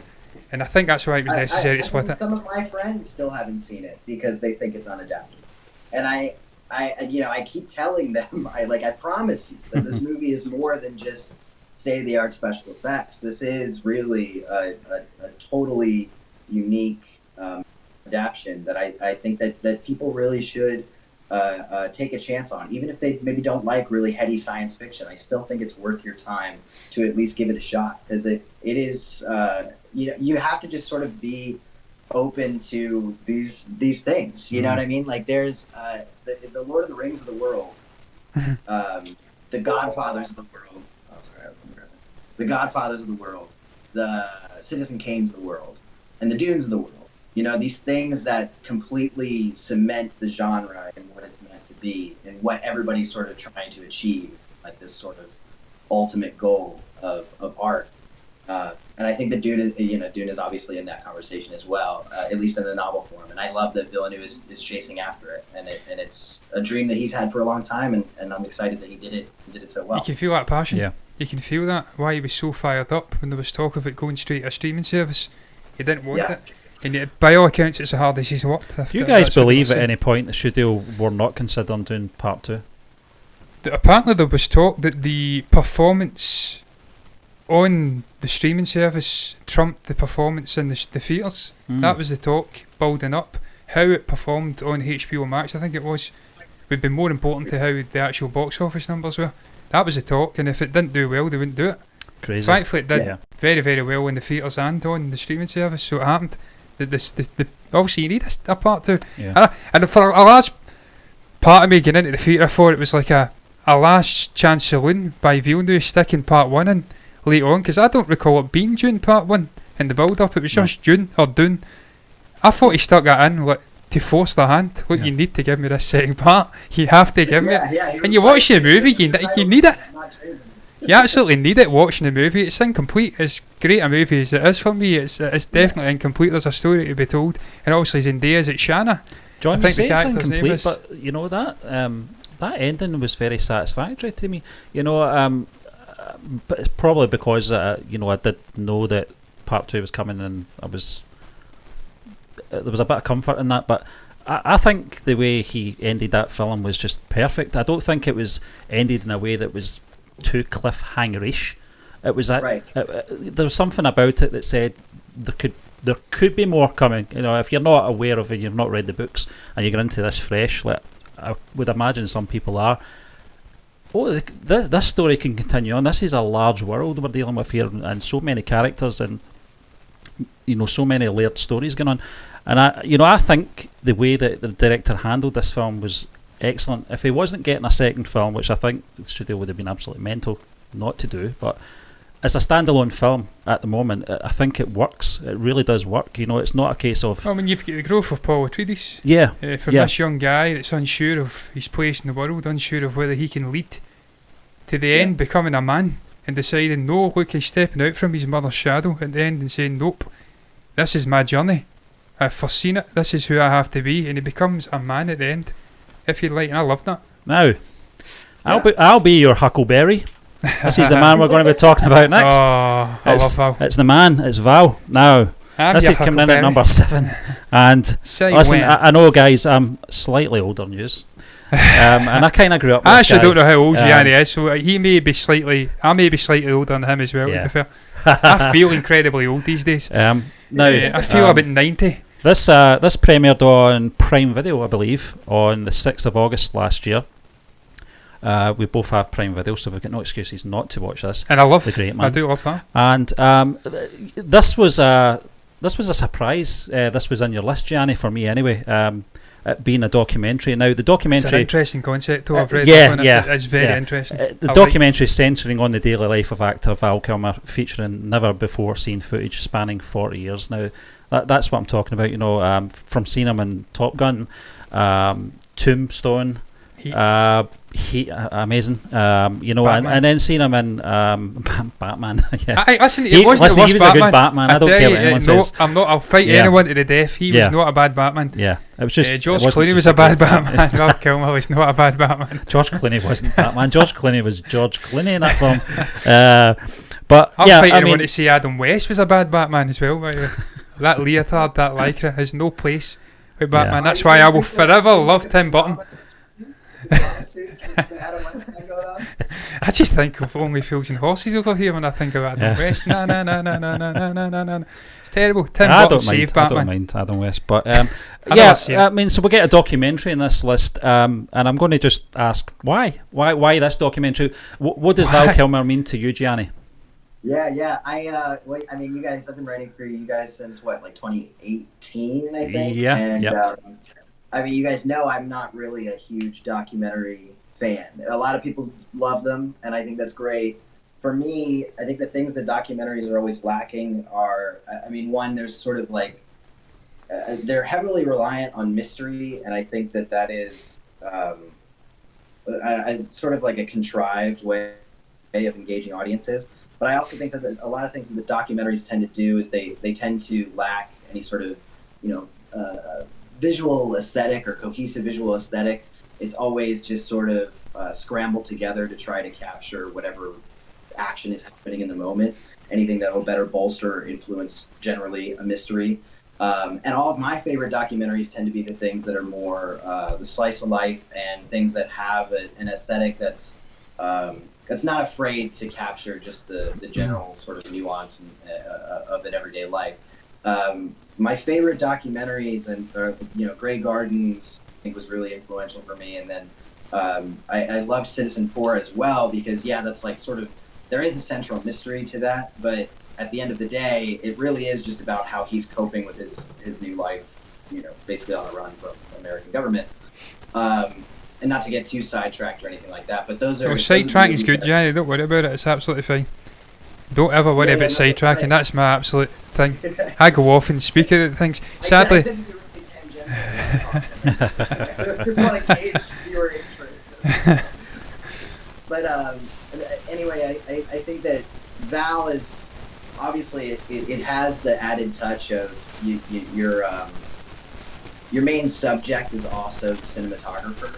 and I think that's why it was necessary to split it. Some of my friends still haven't seen it because they think it's unadaptable, and I keep telling them, I promise you that this movie is more than just state-of-the-art special effects. This is really a totally unique adaptation that I think that people really should take a chance on, even if they maybe don't like really heady science fiction. I still think it's worth your time to at least give it a shot, because it is you have to just sort of be open to these things. You know what I mean? Like there's the Lord of the Rings of the world, the Godfathers of the world. Oh, sorry, that's embarrassing. The Godfathers of the world, the Citizen Kanes of the world, and the Dunes of the world. You know, these things that completely cement the genre and what it's meant to be and what everybody's sort of trying to achieve, like this sort of ultimate goal of art. And I think that Dune is obviously in that conversation as well, at least in the novel form. And I love that Villeneuve is chasing after it. And it's a dream that he's had for a long time, and I'm excited that he did it so well. You can feel that passion. Yeah. You can feel that, why he was so fired up when there was talk of it going straight to a streaming service. He didn't want it. And by all accounts, it's the hardest he's worked. Do you guys believe at any point the studio were not considering doing part 2? Apparently there was talk that the performance on the streaming service trumped the performance in the theatres. That was the talk building up. How it performed on HBO Max, I think it was, would be more important to how the actual box office numbers were. That was the talk, and if it didn't do well, they wouldn't do it. Crazy. Thankfully, it did very, very well in the theatres and on the streaming service. So it happened. Obviously, you need a part 2. Yeah. And for a last part of me getting into the theatre, I thought it was like a last chance saloon by Villeneuve sticking part 1 in later on, because I don't recall it being Dune part 1 in the build-up. It was just Dune. I thought he stuck that in like to force the hand. Look, you need to give me this second part. You have to give me it. And you watch the movie, you need it. You absolutely need it watching the movie. It's incomplete. As great a movie as it is for me, it's definitely incomplete. There's a story to be told. And obviously Zendaya's at Shanna. John, you say it's incomplete, but you know that ending was very satisfactory to me. You know, but it's probably because you know, I did know that part 2 was coming, and there was a bit of comfort in that. But I think the way he ended that film was just perfect. I don't think it was ended in a way that was too cliffhanger-ish. It was there was something about it that said there could be more coming. You know, if you're not aware of it, you've not read the books, and you get into this fresh, like I would imagine some people are. This story can continue on. This is a large world we're dealing with here, and so many characters, and you know, so many layered stories going on. And I think the way that the director handled this film was excellent. If he wasn't getting a second film, which I think the studio would have been absolutely mental not to do, but as a standalone film at the moment, I think it works. It really does work. You know, it's not a case of... I mean, you've got the growth of Paul Atreides. From this young guy that's unsure of his place in the world, unsure of whether he can lead, to the end becoming a man and deciding, no, look, he's stepping out from his mother's shadow at the end and saying, nope, this is my journey. I've foreseen it. This is who I have to be. And he becomes a man at the end, if you like. And I loved that. Now, I'll be your Huckleberry. This is the man we're going to be talking about next. Oh, I love Val. It's the man. It's Val. Now, this is coming in at number 7. And listen, I know, guys, I'm slightly older than you. And I kind of grew up with I this actually guy. don't know how old Gianni is, so I may be slightly older than him as well, to be fair. I feel incredibly old these days. Now, I feel about 90. This premiered on Prime Video, I believe, on the 6th of August last year. We both have Prime Video, so we've got no excuses not to watch this. And I do love that. And this was a surprise. This was in your list, Gianni, for me anyway. It being a documentary. Now, the documentary... It's an interesting concept, though. I've read It's very interesting. The documentary centering on the daily life of actor Val Kilmer, featuring never-before-seen footage spanning 40 years. Now, that's what I'm talking about, you know, from seeing him in Top Gun, Tombstone... He amazing, you know, and then seeing him in Batman. He was a good Batman. I don't care what anyone says. I'll fight anyone to the death. He was not a bad Batman. Yeah, it was just George Clooney was a bad Batman. Val Kilmer was not a bad Batman. George Clooney wasn't Batman. George Clooney was George Clooney in that film. But I'll fight anyone to say Adam West was a bad Batman as well. That leotard, that lycra, has no place with Batman. That's why I will forever love Tim Burton. I just think of Only Fools and Horses over here when I think of Adam West. No. It's terrible. Tim Burton saved Batman. I don't mind Adam West, but I mean, so we get a documentary in this list, and I'm going to just ask why this documentary? What does Val Kilmer mean to you, Gianni? Yeah. I mean, you guys, I've been writing for you guys since like 2018, I think. Yeah. And, I mean, you guys know I'm not really a huge documentary fan. A lot of people love them, and I think that's great. For me, I think the things that documentaries are always lacking are, I mean, one, there's sort of like, they're heavily reliant on mystery, and I think that is sort of like a contrived way of engaging audiences. But I also think that a lot of things that the documentaries tend to do is they tend to lack any sort of, you know, visual aesthetic or cohesive visual aesthetic. It's always just sort of scrambled together to try to capture whatever action is happening in the moment. Anything that will better bolster or influence generally a mystery. And all of my favorite documentaries tend to be the things that are more the slice of life and things that have an aesthetic that's that's not afraid to capture just the general sort of nuance of an everyday life. My favorite documentaries and Grey Gardens I think was really influential for me, and then I loved Citizen4 as well because that's like sort of there is a central mystery to that, but at the end of the day, it really is just about how he's coping with his new life, basically on the run from the American government. And not to get too sidetracked or anything like that, but those are... sidetracking's good, Gianni, don't worry about it, it's absolutely fine. Don't ever worry about sidetracking, right. That's my absolute thing. I go off and speak about things. Sadly... I just want to gauge your interest. But anyway, I think that Val is... Obviously, it has the added touch of your main subject is also the cinematographer.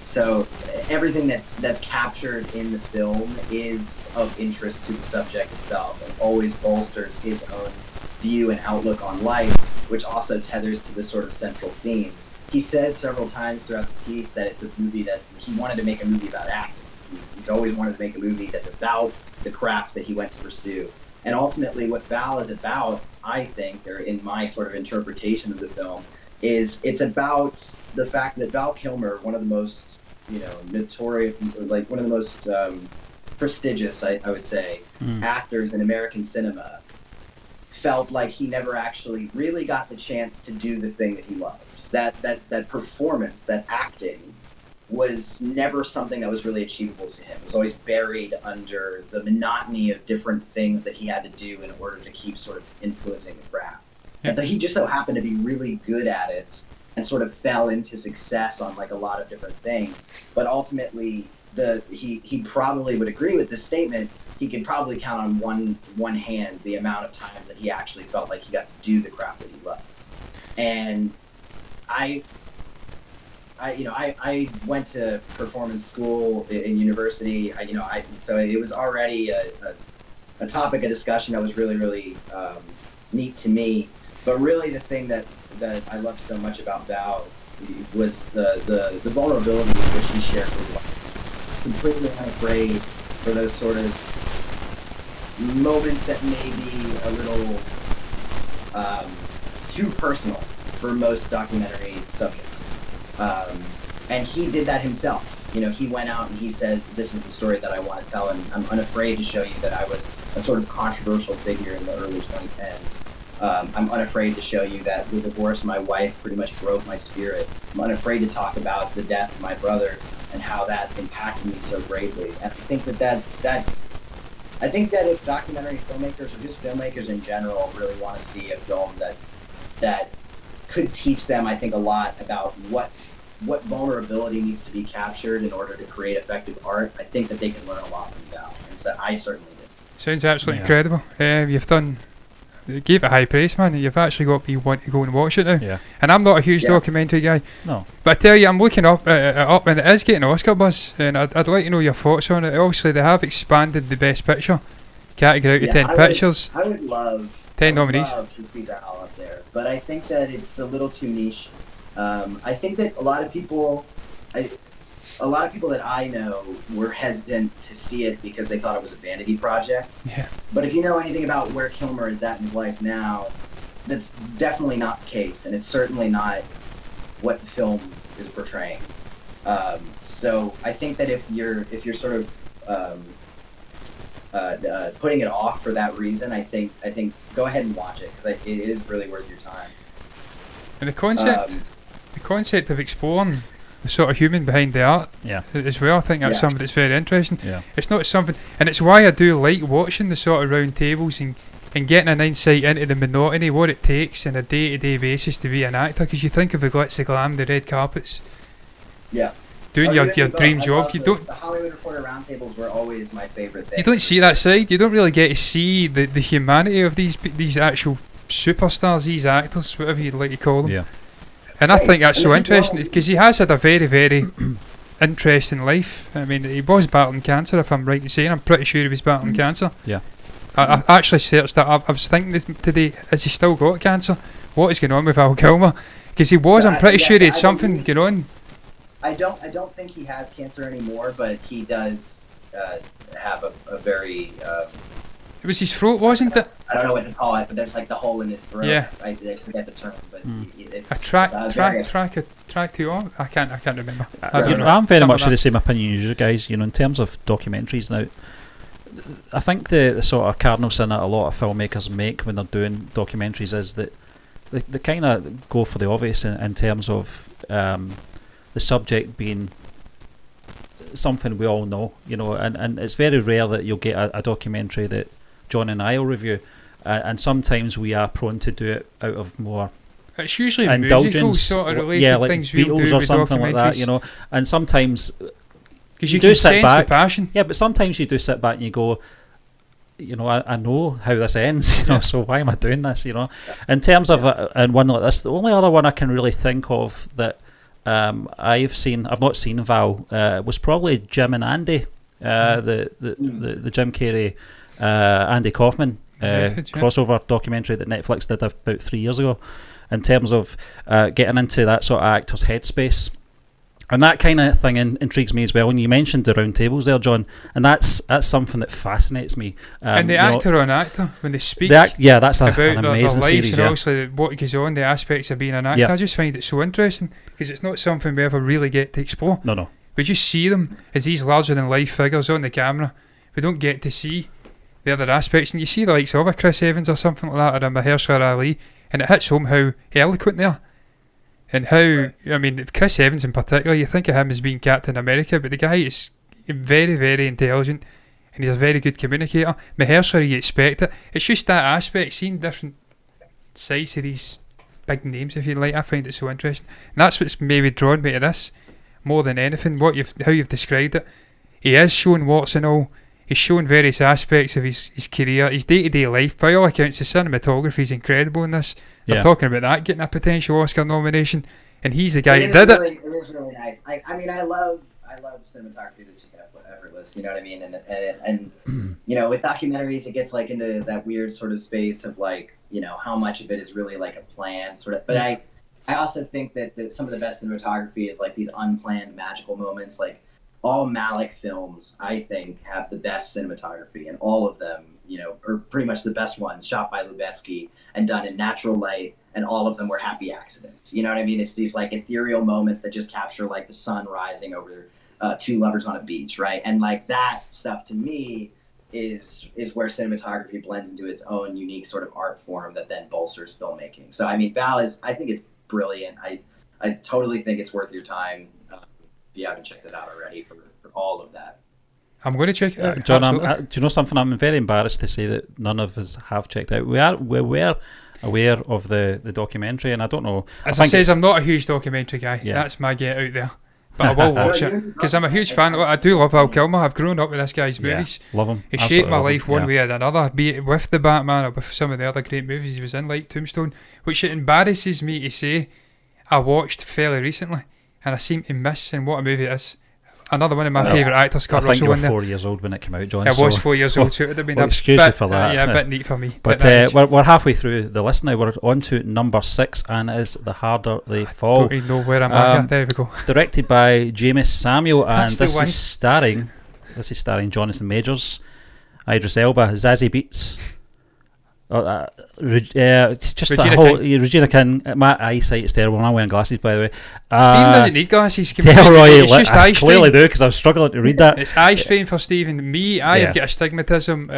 So everything that's captured in the film is of interest to the subject itself and always bolsters his own view and outlook on life, which also tethers to the sort of central themes. He says several times throughout the piece that it's a movie that he wanted to make a movie about acting. He's always wanted to make a movie that's about the craft that he went to pursue. And ultimately what Val is about, I think, or in my sort of interpretation of the film, is it's about the fact that Val Kilmer, one of the most, notorious, like one of the most prestigious, I would say, actors in American cinema, felt like he never actually really got the chance to do the thing that he loved. That performance, that acting, was never something that was really achievable to him. It was always buried under the monotony of different things that he had to do in order to keep sort of influencing the craft. And so he just so happened to be really good at it and sort of fell into success on like a lot of different things. But ultimately, he probably would agree with this statement. He could probably count on one hand the amount of times that he actually felt like he got to do the craft that he loved. And I went to performance school in university. So it was already a topic of discussion that was really, really neat to me. But really, the thing that I loved so much about Val was the vulnerability with which he shares his life. Completely unafraid for those sort of moments that may be a little too personal for most documentary subjects. And he did that himself. He went out and he said, this is the story that I want to tell, and I'm unafraid to show you that I was a sort of controversial figure in the early 2010s. I'm unafraid to show you that the divorce of my wife pretty much broke my spirit. I'm unafraid to talk about the death of my brother and how that impacted me so greatly. And I think I think that if documentary filmmakers or just filmmakers in general really want to see a film that could teach them, I think, a lot about what vulnerability needs to be captured in order to create effective art, I think that they can learn a lot from Val. And so I certainly did. Sounds absolutely incredible. You gave it high praise, man. You've actually got me want to go and watch it now. Yeah. And I'm not a huge documentary guy. No. But I tell you, I'm looking up and it is getting Oscar buzz. And I'd like to know your thoughts on it. Obviously, they have expanded the Best Picture category out of 10 pictures. I would love 10 nominees. Love to see that all up there. But I think that it's a little too niche. I think that a lot of people that I know were hesitant to see it because they thought it was a vanity project. Yeah. But if you know anything about where Kilmer is at in his life now, that's definitely not the case, and it's certainly not what the film is portraying. So I think that if you're sort of putting it off for that reason, I think go ahead and watch it because it is really worth your time. And the concept of exploring the sort of human behind the art as well, I think that's something that's very interesting. Yeah. It's not something, and it's why I do like watching the sort of round tables and getting an insight into the monotony, what it takes on a day-to-day basis to be an actor, because you think of the glitz, the glam, the red carpets, doing your dream job. The Hollywood Reporter roundtables were always my favorite thing. You don't see that side. You don't really get to see the humanity of these actual superstars, these actors, whatever you'd like to call them. Yeah. And I think that's so interesting because he has had a very, very interesting life. I mean, he was battling cancer, if I'm right in saying. I'm pretty sure he was battling cancer. Yeah. I actually searched that up. I was thinking this today, has he still got cancer? What is going on with Val Kilmer? Because he was, I'm pretty sure he had something going on. I don't think he has cancer anymore, but he does. have a very It was his throat, wasn't it? I don't know what to call it, but there's like the hole in his throat. Yeah. I forget the term, but it's A tracheotomy. I can't remember. I don't know. I'm very Something much like of the same opinion as you guys. You know, in terms of documentaries now, I think the sort of cardinal sin that a lot of filmmakers make when they're doing documentaries is that they kind of go for the obvious in terms of the subject being something we all know, you know, and it's very rare that you'll get a documentary that John and I will review, and sometimes we are prone to do it out of more It's usually indulgence, musical sort of related like things we'll Beatles do or with something like that, you know. And sometimes because you can sense the passion. Yeah, but sometimes you do sit back and you go, you know, I know how this ends, you know, so why am I doing this, you know? In terms of and one like this, the only other one I can really think of that I've not seen Val, was probably Jim and Andy, the Jim Carrey, Andy Kaufman crossover documentary that Netflix did about 3 years ago, in terms of getting into that sort of actor's headspace. And that kind of thing intrigues me as well. And you mentioned the round tables there, John, and that's something that fascinates me. And the actor on actor, when they speak that's an about amazing their lives series, and yeah. obviously what goes on, the aspects of being an actor, I just find it so interesting because it's not something we ever really get to explore. No. We just see them as these larger-than-life figures on the camera. We don't get to see the other aspects, and you see the likes of a Chris Evans or something like that, or a Mahershala Ali, and it hits home how eloquent they are. And how, I mean, Chris Evans in particular, you think of him as being Captain America, but the guy is very, very intelligent, and he's a very good communicator. Mahershala, you expect it. It's just that aspect, seeing different sides of these big names, if you like. I find it so interesting. And that's what's maybe drawn me to this, more than anything, how you've described it. He is showing warts and all. He's showing various aspects of his career, his day-to-day life. By all accounts, the cinematography is incredible in this. Yeah. I'm talking about that, getting a potential Oscar nomination, and he's the guy who did it. It is really nice. I mean, I love cinematography that's just effortless. You know what I mean? And you know, with documentaries, it gets like into that weird sort of space of like, you know, how much of it is really like a plan sort of. But I also think that some of the best cinematography is like these unplanned magical moments, like. All Malick films, I think, have the best cinematography, and all of them, you know, are pretty much the best ones, shot by Lubetzky and done in natural light, and all of them were happy accidents. You know what I mean? It's these like ethereal moments that just capture like the sun rising over two lovers on a beach, right? And like that stuff to me is where cinematography blends into its own unique sort of art form that then bolsters filmmaking. So I mean, Val I think it's brilliant. I totally think it's worth your time. If you haven't checked it out already for all of that. I'm going to check it out. John, do you know something? I'm very embarrassed to say that none of us have checked out. We were aware of the documentary, and I don't know. As I says, I'm not a huge documentary guy. Yeah. That's my get out there. But I will watch it because I'm a huge fan. I do love Val Kilmer. I've grown up with this guy's movies. Love him. He shaped my life one way or another, be it with the Batman or with some of the other great movies he was in, like Tombstone, which it embarrasses me to say I watched fairly recently. And I seem to miss, and what a movie it is. Another one of my favourite actors, Kurt Russell, in there. I think you were 4 years old when it came out, John. I was 4 years old, so it would have been excuse you for that. Yeah, a bit neat for me. But we're halfway through the list now. We're on to number 6, and it is The Harder They Fall. I don't even know where I'm at. There we go. Directed by James Samuel, and this is starring Jonathan Majors, Idris Elba, Zazie Beetz. Just Regina King. My eyesight is terrible. I'm wearing glasses, by the way. Stephen doesn't need glasses. Delroy, I clearly do because I'm struggling to read that. It's eye strain for Stephen. Me, I've got astigmatism.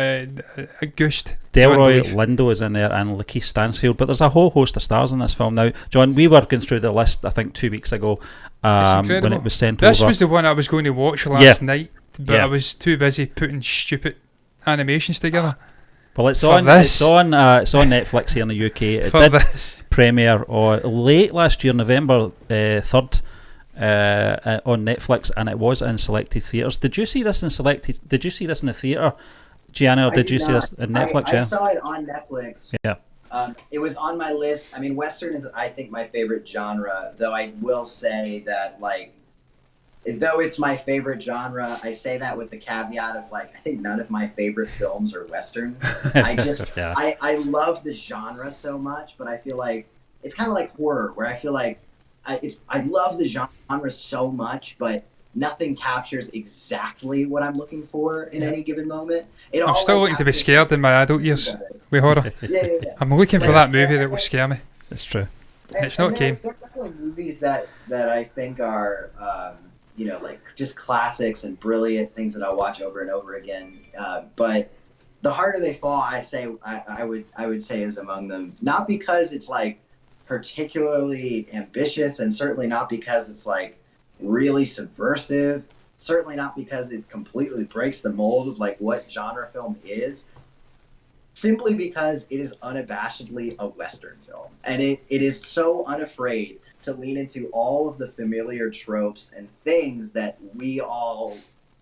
Gust. Delroy Lindo is in there, and Lakeith Stansfield. But there's a whole host of stars in this film now. John, we were going through the list, I think, 2 weeks ago when it was sent over. This was the one I was going to watch last night, but I was too busy putting stupid animations together. Well, it's on Netflix here in the UK. It did premiere late last year, November 3rd, on Netflix, and it was in selected theatres. Did you see this in the theatre, Gianni, or did you see this on Netflix? I saw it on Netflix. Yeah. It was on my list. I mean, Western is, I think, my favorite genre, though I will say that, like, though it's my favorite genre, I say that with the caveat of, like, I think none of my favorite films are Westerns. I just, I love the genre so much, but I feel like it's kind of like horror, where I feel like I love the genre so much, but nothing captures exactly what I'm looking for in any given moment. I'm still looking to be scared in my adult years with horror. I'm looking for that movie that will scare me. It's true. It's not game. There are definitely movies that I think are, like just classics and brilliant things that I watch over and over again. But The Harder They Fall, I would say is among them. Not because it's like particularly ambitious, and certainly not because it's like really subversive. Certainly not because it completely breaks the mold of like what genre film is. Simply because it is unabashedly a Western film. And it is so unafraid to lean into all of the familiar tropes and things that we all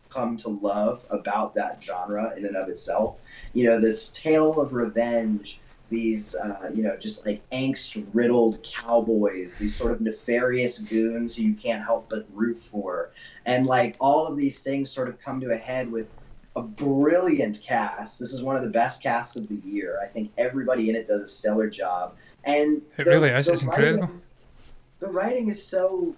come to love about that genre in and of itself. This tale of revenge, these, just like angst-riddled cowboys, these sort of nefarious goons who you can't help but root for. And like all of these things sort of come to a head with a brilliant cast. This is one of the best casts of the year. I think everybody in it does a stellar job. And it really is. It's incredible. The writing is so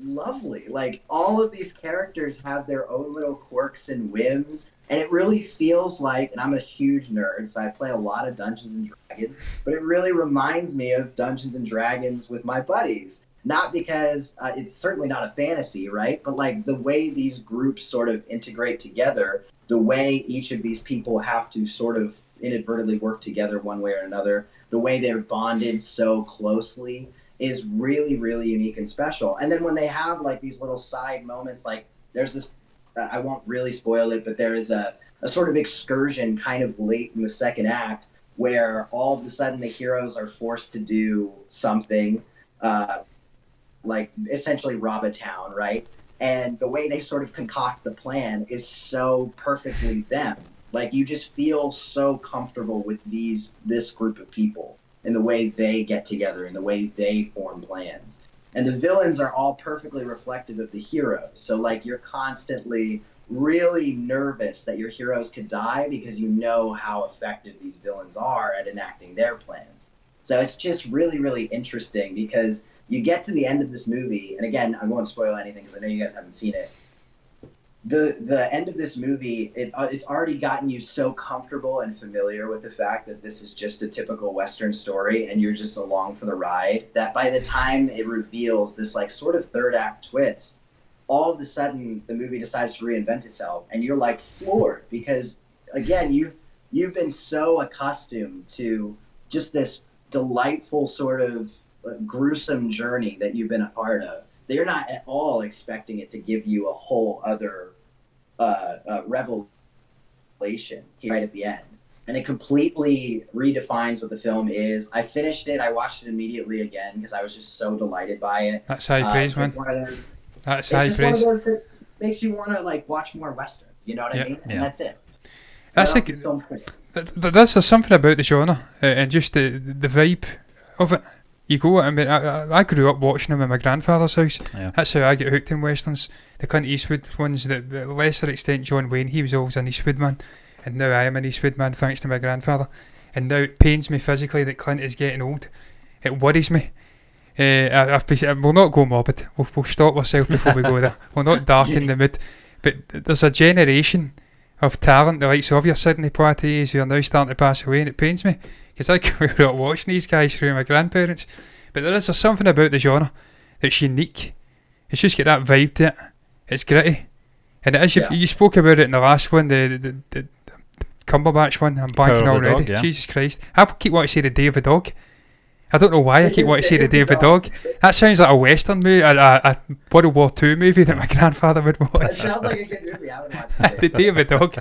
lovely. Like, all of these characters have their own little quirks and whims, and it really feels like, and I'm a huge nerd, so I play a lot of Dungeons and Dragons, but it really reminds me of Dungeons and Dragons with my buddies. Not because it's certainly not a fantasy, right? But like the way these groups sort of integrate together, the way each of these people have to sort of inadvertently work together one way or another, the way they're bonded so closely is really, really unique and special. And then when they have like these little side moments, like there's this, I won't really spoil it, but there is a sort of excursion kind of late in the second act where all of a sudden the heroes are forced to do something, like essentially rob a town, right? And the way they sort of concoct the plan is so perfectly them. Like, you just feel so comfortable with this group of people and the way they get together and the way they form plans. And the villains are all perfectly reflective of the heroes. So like, you're constantly really nervous that your heroes could die because you know how effective these villains are at enacting their plans. So it's just really, really interesting because you get to the end of this movie, and again, I won't spoil anything because I know you guys haven't seen it. The end of this movie, it's already gotten you so comfortable and familiar with the fact that this is just a typical Western story and you're just along for the ride, that by the time it reveals this like sort of third act twist, all of a sudden the movie decides to reinvent itself and you're like floored because, again, you've been so accustomed to just this delightful sort of gruesome journey that you've been a part of. They're not at all expecting it to give you a whole other revelation right at the end. And it completely redefines what the film is. I finished it. I watched it immediately again because I was just so delighted by it. That's high praise, man. That's high praise. One of those that makes you want to like watch more Westerns. You know what I mean? And that's it. That's there's something about the genre and just the vibe of it. You go, I mean, I grew up watching them at my grandfather's house. Yeah. That's how I get hooked in Westerns. The Clint Eastwood ones, to a lesser extent John Wayne, he was always an Eastwood man. And now I am an Eastwood man thanks to my grandfather. And now it pains me physically that Clint is getting old. It worries me. We'll not go morbid. We'll stop ourselves before we go there. We'll not darken the mood. But there's a generation of talent, the likes of your Sidney Poitiers, who are now starting to pass away, and it pains me. Because I grew up watching these guys through my grandparents. But there's something about the genre that's unique. It's just got that vibe to it. It's gritty. And it is, you spoke about it in the last one, the Cumberbatch one. I'm blanking already. Dog, Jesus Christ. I keep wanting to say The Day of the Dog. I don't know why I keep wanting to say The Day of the Dog. That sounds like a Western movie, a World War II movie that my grandfather would watch. That sounds like a good movie. I would watch that. The Day of the Dog.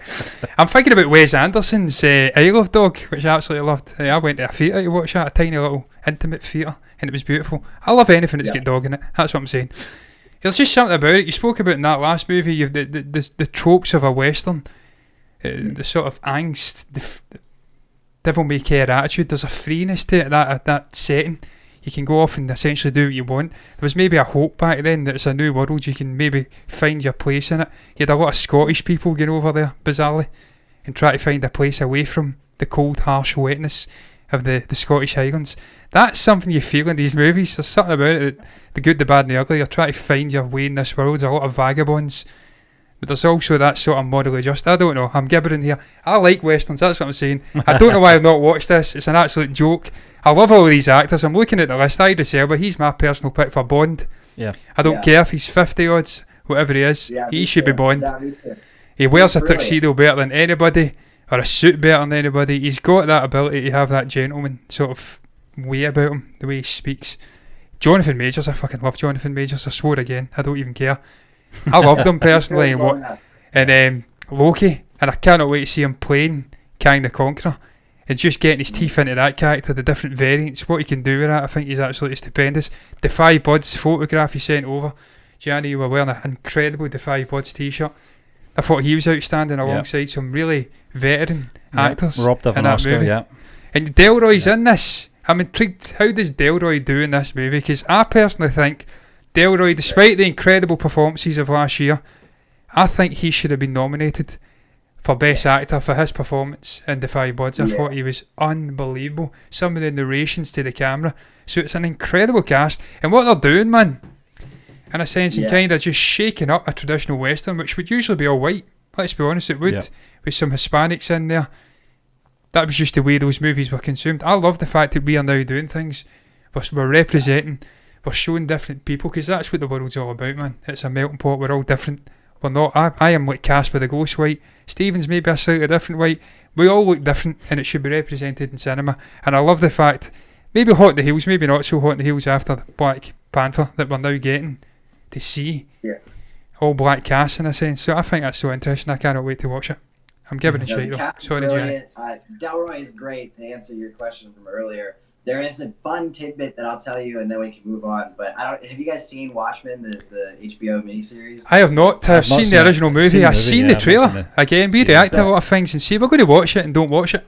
I'm thinking about Wes Anderson's Isle of Dog, which I absolutely loved. I went to a theatre to watch that, a tiny little intimate theatre, and it was beautiful. I love anything that's got dog in it. That's what I'm saying. There's just something about it. You spoke about in that last movie, you've the tropes of a Western, the sort of angst, the devil-may-care attitude. There's a freeness to it, that setting. You can go off and essentially do what you want. There was maybe a hope back then that it's a new world, you can maybe find your place in it. You had a lot of Scottish people going over there, bizarrely, and try to find a place away from the cold, harsh wetness of the Scottish Highlands. That's something you feel in these movies. There's something about it, that the good, the bad and the ugly. You're trying to find your way in this world. There's a lot of vagabonds, but there's also that sort of morally just. I don't know, I'm gibbering here. I like westerns, that's what I'm saying. I don't know why I've not watched this. It's an absolute joke. I love all these actors. I'm looking at the list. Idris Elba, he's my personal pick for Bond. Yeah. I don't care if he's 50 odds, whatever he is. He should be Bond. He wears a tuxedo better than anybody, or a suit better than anybody. He's got that ability to have that gentleman sort of way about him, the way he speaks. Jonathan Majors, I fucking love Jonathan Majors. I swore again, I don't even care. I loved him personally, and Loki, and I cannot wait to see him playing Kang the Conqueror and just getting his teeth into that character, the different variants, what he can do with that. I think he's absolutely stupendous. Defy Buds photograph he sent over, Gianni, you were wearing an incredible Defy Buds t-shirt. I thought he was outstanding alongside some really veteran actors. Robbed of an Oscar, movie. And Delroy's in this. I'm intrigued, how does Delroy do in this movie? Because I personally think Delroy, despite the incredible performances of last year, I think he should have been nominated for Best Actor for his performance in Defy Buds. I thought he was unbelievable. Some of the narrations to the camera. So it's an incredible cast. And what they're doing, man, in a sense, and kind of just shaking up a traditional Western, which would usually be all white. Let's be honest, it would. With some Hispanics in there. That was just the way those movies were consumed. I love the fact that we are now doing things. We're representing, we're showing different people, because that's what the world's all about, man. It's a melting pot, we're all different. We're not, I am like Casper the Ghost white. Stephen's maybe a slightly different white. We all look different, and it should be represented in cinema. And I love the fact, maybe hot in the heels, maybe not so hot in the heels after the Black Panther, that we're now getting to see all black cast in a sense. So I think that's so interesting. I cannot wait to watch it. I'm giving a shit though. Sorry, Gianni. Delroy is great. To answer your question from earlier, there is a fun tidbit that I'll tell you, and then we can move on. But have you guys seen Watchmen, the HBO miniseries? I have not. I've seen the original movie. I've seen the trailer. Again, we react to a lot of things and say we're going to watch it and don't watch it.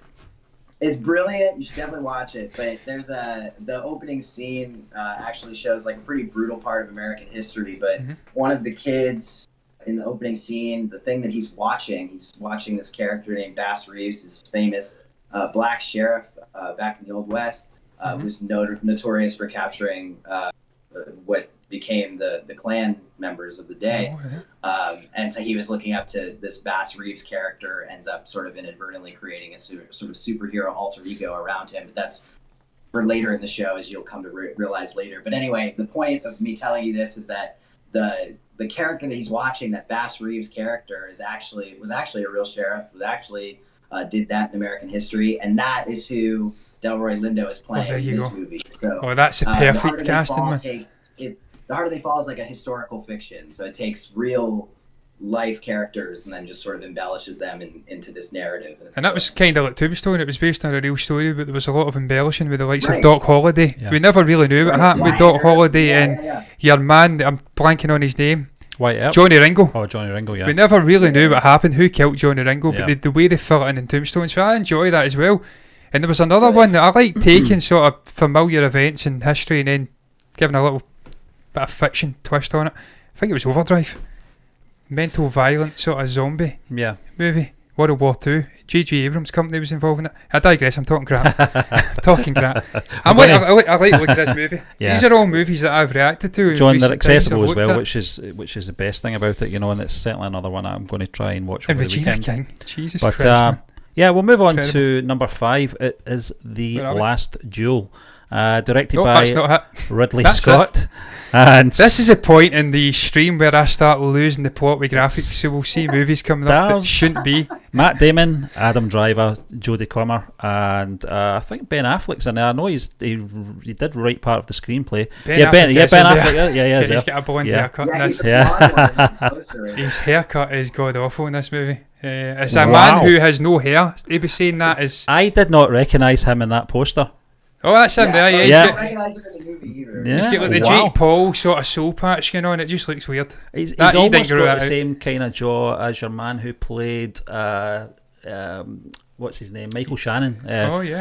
It's brilliant. You should definitely watch it. But there's the opening scene actually shows like a pretty brutal part of American history. But one of the kids in the opening scene, the thing that he's watching this character named Bass Reeves, this famous black sheriff back in the Old West, who's notorious for capturing what became the Klan members of the day. And so he was looking up to this Bass Reeves character, ends up sort of inadvertently creating a sort of superhero alter ego around him. But that's for later in the show, as you'll come to realize later. But anyway, the point of me telling you this is that the character that he's watching, that Bass Reeves character, was actually a real sheriff, did that in American history, and that is who Delroy Lindo is playing in this movie. So, that's a perfect casting, man. The Harder They Fall is like a historical fiction, so it takes real life characters and then just sort of embellishes them into this narrative. And that was kind of like Tombstone. It was based on a real story, but there was a lot of embellishing with the likes of Doc Holliday. We never really knew what happened with Doc Holliday and your man, I'm blanking on his name, Johnny Ringo. Oh, Johnny Ringo, We never really knew what happened, who killed Johnny Ringo, but the way they fill it in Tombstone, so I enjoy that as well. And there was another one that I like, taking sort of familiar events in history and then giving a little bit of fiction twist on it. I think it was Overdrive. Mental violent sort of zombie movie. World War II. J.J. Abrams' company was involved in it. I digress, I'm talking crap. I like looking at this movie. These are all movies that I've reacted to. John, they're accessible as well, which is the best thing about it, you know, and it's certainly another one I'm going to try and watch over the weekend. King. Jesus Christ, man. We'll move on to number 5. It is The Last Duel, directed by Ridley Scott. And this is a point in the stream where I start losing the plot with graphics, so we'll see movies coming up that shouldn't be. Matt Damon, Adam Driver, Jodie Comer, and I think Ben Affleck's in there. I know he did write part of the screenplay. Ben Affleck. He's got a blonde haircut. His haircut is god awful in this movie. As a man who has no hair, he'd be saying that is. I did not recognise him in that poster. Oh, that's him there. I don't recognise him in the movie either. He's got like the Jake Paul sort of soul patch going on. It just looks weird. He's almost got the same kind of jaw as your man who played what's his name, Michael Shannon.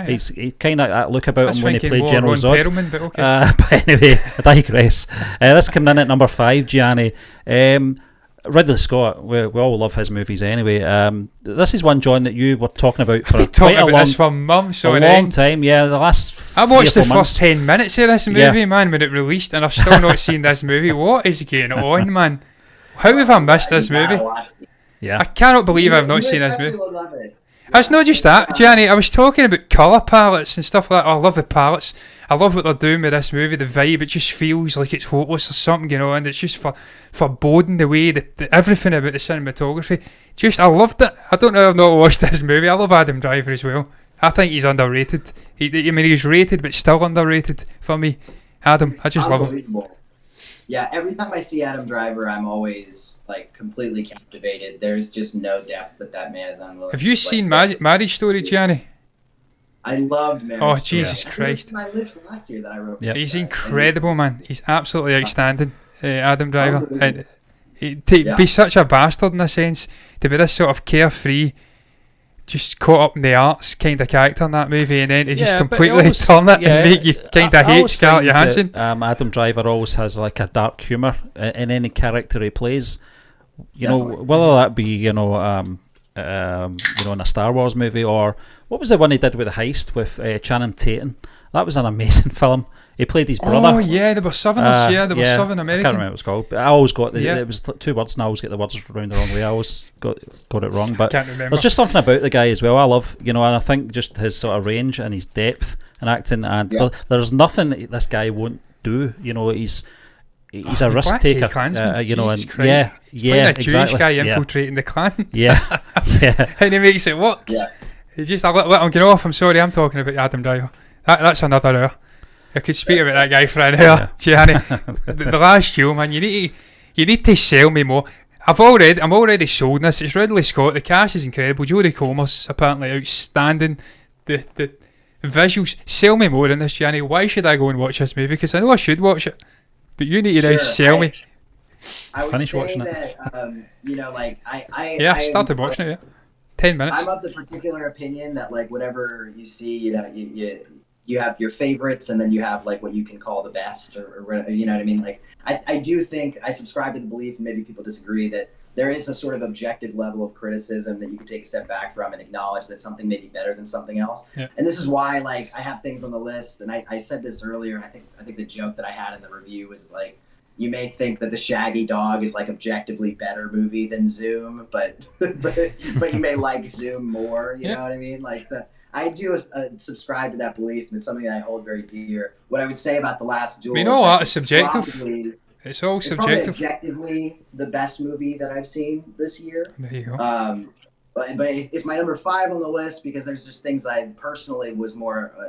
He kind of look about him when he played General Zod. But anyway, I digress. This coming in at number 5, Gianni. Ridley Scott, we all love his movies anyway. This is one, John, that you were talking about for talking about this for months on a long time. Yeah, the last. I watched the first 10 minutes of this movie, man, when it released, and I've still not seen this movie. What is going on, man? How have I missed this movie? Yeah, I cannot believe I've not seen this movie. It's not just that, Gianni. I was talking about colour palettes and stuff like that. I love the palettes. I love what they're doing with this movie. The vibe, it just feels like it's hopeless. There's something going on. It's just foreboding the way, everything about the cinematography. I loved it. I don't know, I've not watched this movie. I love Adam Driver as well. I think he's underrated. He's rated, but still underrated for me. Adam, I just love him. Yeah, every time I see Adam Driver, I'm always like completely captivated. There's just no depth that man is on. Have you seen Marriage Story, Gianni? I loved Marriage Story. Oh, Jesus Christ. My list last year that I wrote. Yep. He's incredible, man. He's absolutely outstanding, Adam Driver. And to be such a bastard in a sense, to be this sort of carefree, just caught up in the arts kind of character in that movie, and then to just completely turn it and make you kind of hate Scarlett Johansson. Adam Driver always has like a dark humour in any character he plays. You know, whether that be in a Star Wars movie, or what was the one he did with the heist with Channing Tatum? That was an amazing film. He played his brother. Oh yeah, they were Southerners. They were Southern American. I can't remember what it was called, but I always got it was 2 words, and I always get the words around the wrong way. I always got it wrong, but can't remember. There's just something about the guy as well. I love, and I think just his sort of range and his depth in acting, and there's nothing that this guy won't do. He's a risk taker, Christ. A Jewish guy infiltrating the Klan. Yeah, and he makes it work. Yeah, it's just I let him get off. I'm sorry, I'm talking about Adam Driver. That's another hour. I could speak about that guy for an hour, Gianni. The last show, man. You need to sell me more. I'm already sold in this. It's Ridley Scott. The cast is incredible. Jodie Comer's apparently outstanding. The visuals. Sell me more in this, Gianni. Why should I go and watch this movie? Because I know I should watch it, but you need to now sell me. I would finish say watching that, I started watching it. 10 minutes. I'm of the particular opinion that like whatever you see, you have your favorites, and then you have like what you can call the best, or you know what I mean. Like I do think I subscribe to the belief, and maybe people disagree, that there is a sort of objective level of criticism that you can take a step back from and acknowledge that something may be better than something else. Yeah. And this is why like I have things on the list, and I said this earlier. I think the joke that I had in the review was like, you may think that the Shaggy Dog is like objectively better movie than Zoom, but you may like Zoom more. You know what I mean? Like, so I do subscribe to that belief, and it's something that I hold very dear. What I would say about The Last Duel, it's subjective. It's all subjective. It's objectively the best movie that I've seen this year. There you go. But it's my number 5 on the list because there's just things I personally was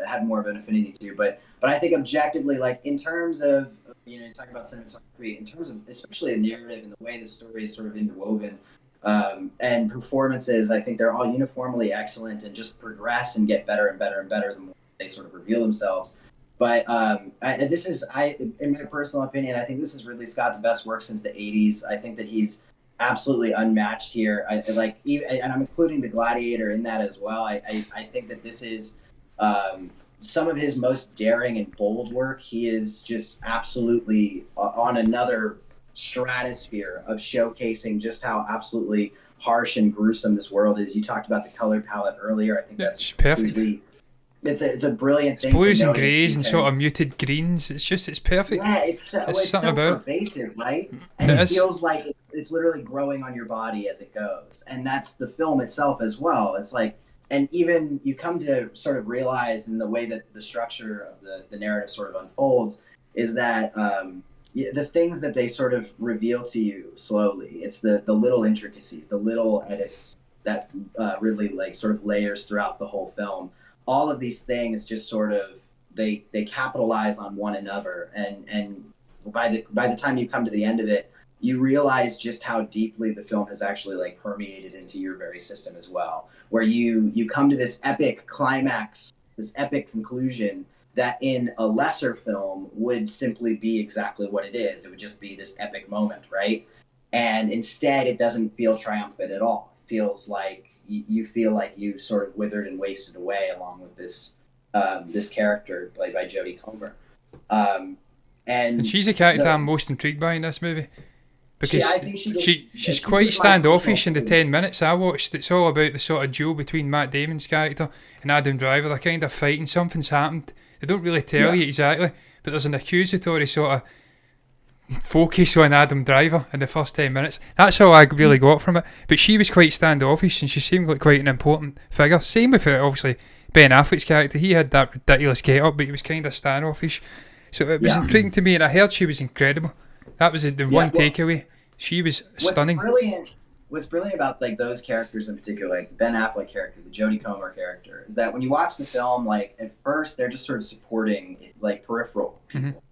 had more of an affinity to. But I think objectively, like in terms of you talk about cinematography, in terms of especially the narrative and the way the story is sort of interwoven, and performances, I think they're all uniformly excellent and just progress and get better and better and better the more they sort of reveal themselves. But in my personal opinion, I think this is Ridley Scott's best work since the 80s. I think that he's absolutely unmatched here. And I'm including The Gladiator in that as well. I think that this is some of his most daring and bold work. He is just absolutely on another stratosphere of showcasing just how absolutely harsh and gruesome this world is. You talked about the color palette earlier. I think that's perfect. It's a brilliant thing. Blues and greys and sort of muted greens. It's perfect. Yeah, it's something about pervasive, right? And it feels like it's literally growing on your body as it goes. And that's the film itself as well. It's like, and even you come to sort of realize in the way that the structure of the narrative sort of unfolds is that the things that they sort of reveal to you slowly. It's the little intricacies, the little edits that Ridley like sort of layers throughout the whole film. All of these things just sort of they capitalize on one another, and by the time you come to the end of it, you realize just how deeply the film has actually like permeated into your very system as well, where you come to this epic climax, this epic conclusion that in a lesser film would simply be exactly what it is. It would just be this epic moment, right? And instead it doesn't feel triumphant at all. Feels like you feel like you sort of withered and wasted away along with this this character played by Jodie Comer, and she's the character I'm most intrigued by in this movie. Because I think she's quite standoffish in the 10 minutes I watched. It's all about the sort of duel between Matt Damon's character and Adam Driver. They're kind of fighting. Something's happened. They don't really tell you exactly, but there's an accusatory sort of focus on Adam Driver in the first 10 minutes. That's all I really got from it. But she was quite standoffish and she seemed like quite an important figure. Same with obviously Ben Affleck's character. He had that ridiculous get up, but he was kind of standoffish. So it was intriguing to me, and I heard she was incredible. That was the one takeaway. She was stunning. What's brilliant about like those characters in particular, like the Ben Affleck character, the Jodie Comer character, is that when you watch the film, like at first they're just sort of supporting like peripheral people.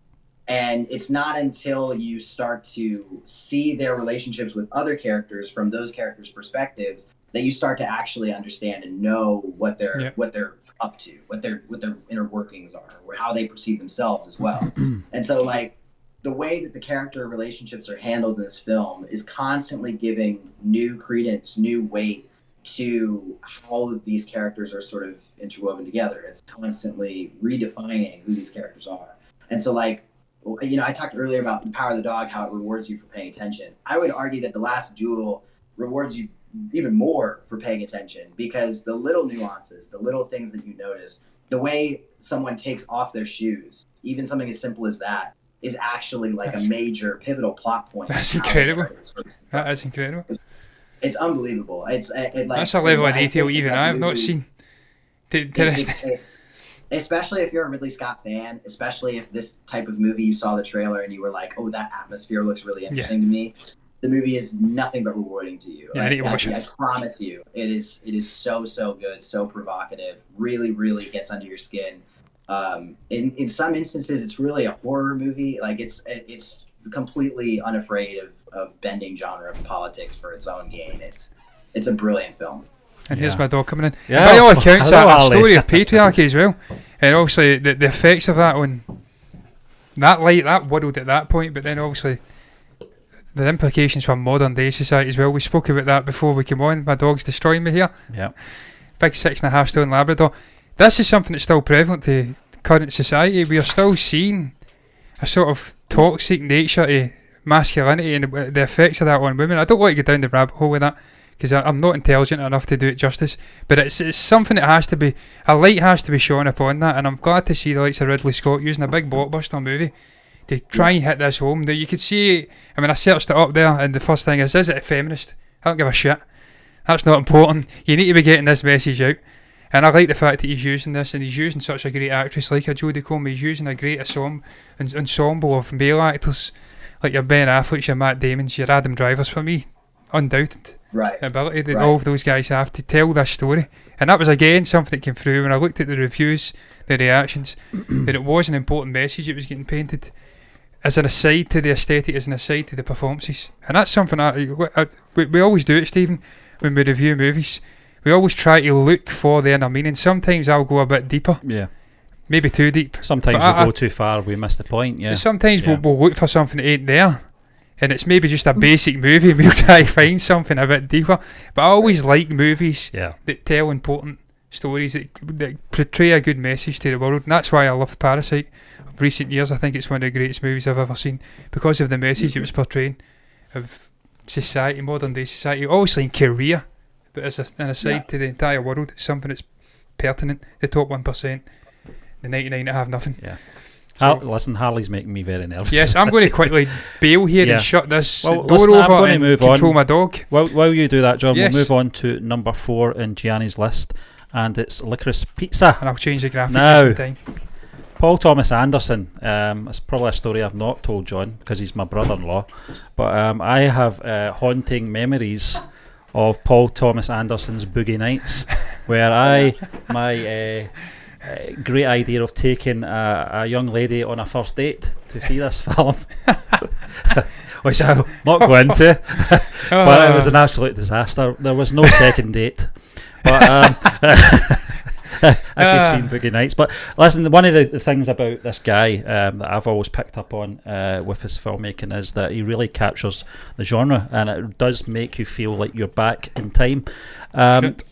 And it's not until you start to see their relationships with other characters from those characters' perspectives that you start to actually understand and know what they're up to, what their inner workings are, or how they perceive themselves as well. And so like the way that the character relationships are handled in this film is constantly giving new credence, new weight to how these characters are sort of interwoven together. It's constantly redefining who these characters are. And so like, you know, I talked earlier about the power of the dog, how it rewards you for paying attention. I would argue that The Last Duel rewards you even more for paying attention, because the little nuances, the little things that you notice, the way someone takes off their shoes, even something as simple as that, is actually like a major pivotal plot point. That's incredible. That is incredible. It's unbelievable. It's like, that's a level of detail even I have not seen. Especially if you're a Ridley Scott fan, especially if this type of movie, you saw the trailer and you were like, oh, that atmosphere looks really interesting to me. The movie is nothing but rewarding to you. Yeah, I need to watch it. I promise you, it is so good, so provocative, really, really gets under your skin. In some instances, it's really a horror movie. Like it's completely unafraid of bending genre of politics for its own gain. It's a brilliant film. And here's my dog coming in. Yeah. By all accounts, a story of patriarchy as well. And obviously the effects of that on that world at that point, but then obviously the implications for modern day society as well. We spoke about that before we came on. My dog's destroying me here. Yeah. Big 6.5 stone Labrador. This is something that's still prevalent to current society. We are still seeing a sort of toxic nature to masculinity and the effects of that on women. I don't want to go down the rabbit hole with that, because I'm not intelligent enough to do it justice, but it's something that has to be, a light has to be shone upon that, and I'm glad to see the likes of Ridley Scott using a big blockbuster movie to try and hit this home. Now you could see, I mean, I searched it up there, and the first thing is it a feminist? I don't give a shit. That's not important. You need to be getting this message out. And I like the fact that he's using this, and he's using such a great actress like a Jodie Comer. He's using a great ensemble of male actors like your Ben Affleck, your Matt Damons, your Adam Drivers. For me, undoubted ability that all of those guys have to tell this story. And that was again something that came through when I looked at the reviews, the reactions, that it was an important message. It was getting painted as an aside to the aesthetic, as an aside to the performances. And that's something we always do it, Stephen, when we review movies. We always try to look for the inner meaning. Sometimes I'll go a bit deeper. Yeah. Maybe too deep. Sometimes we go too far, we miss the point, Sometimes we'll look for something that ain't there. And it's maybe just a basic movie, and we'll try to find something a bit deeper. But I always like movies that tell important stories, that portray a good message to the world. And that's why I loved Parasite of recent years. I think it's one of the greatest movies I've ever seen, because of the message it was portraying of society, modern day society, obviously in Korea, but as an aside to the entire world. It's something that's pertinent, the top 1%, the 99 that have nothing. So, listen, Harley's making me very nervous. Yes, I'm going to quickly bail here and shut this door over and control my dog. While you do that, John, we'll move on to number 4 in Gianni's list, and it's Licorice Pizza. And I'll change the graphic just in time. Paul Thomas Anderson. It's probably a story I've not told John, because he's my brother-in-law, but I have haunting memories of Paul Thomas Anderson's Boogie Nights, where my great idea of taking a young lady on a first date to see this film, which I'll not go into, but it was an absolute disaster. There was no second date, but if you've seen Boogie Nights. But listen, one of the things about this guy that I've always picked up on with his filmmaking is that he really captures the genre, and it does make you feel like you're back in time. And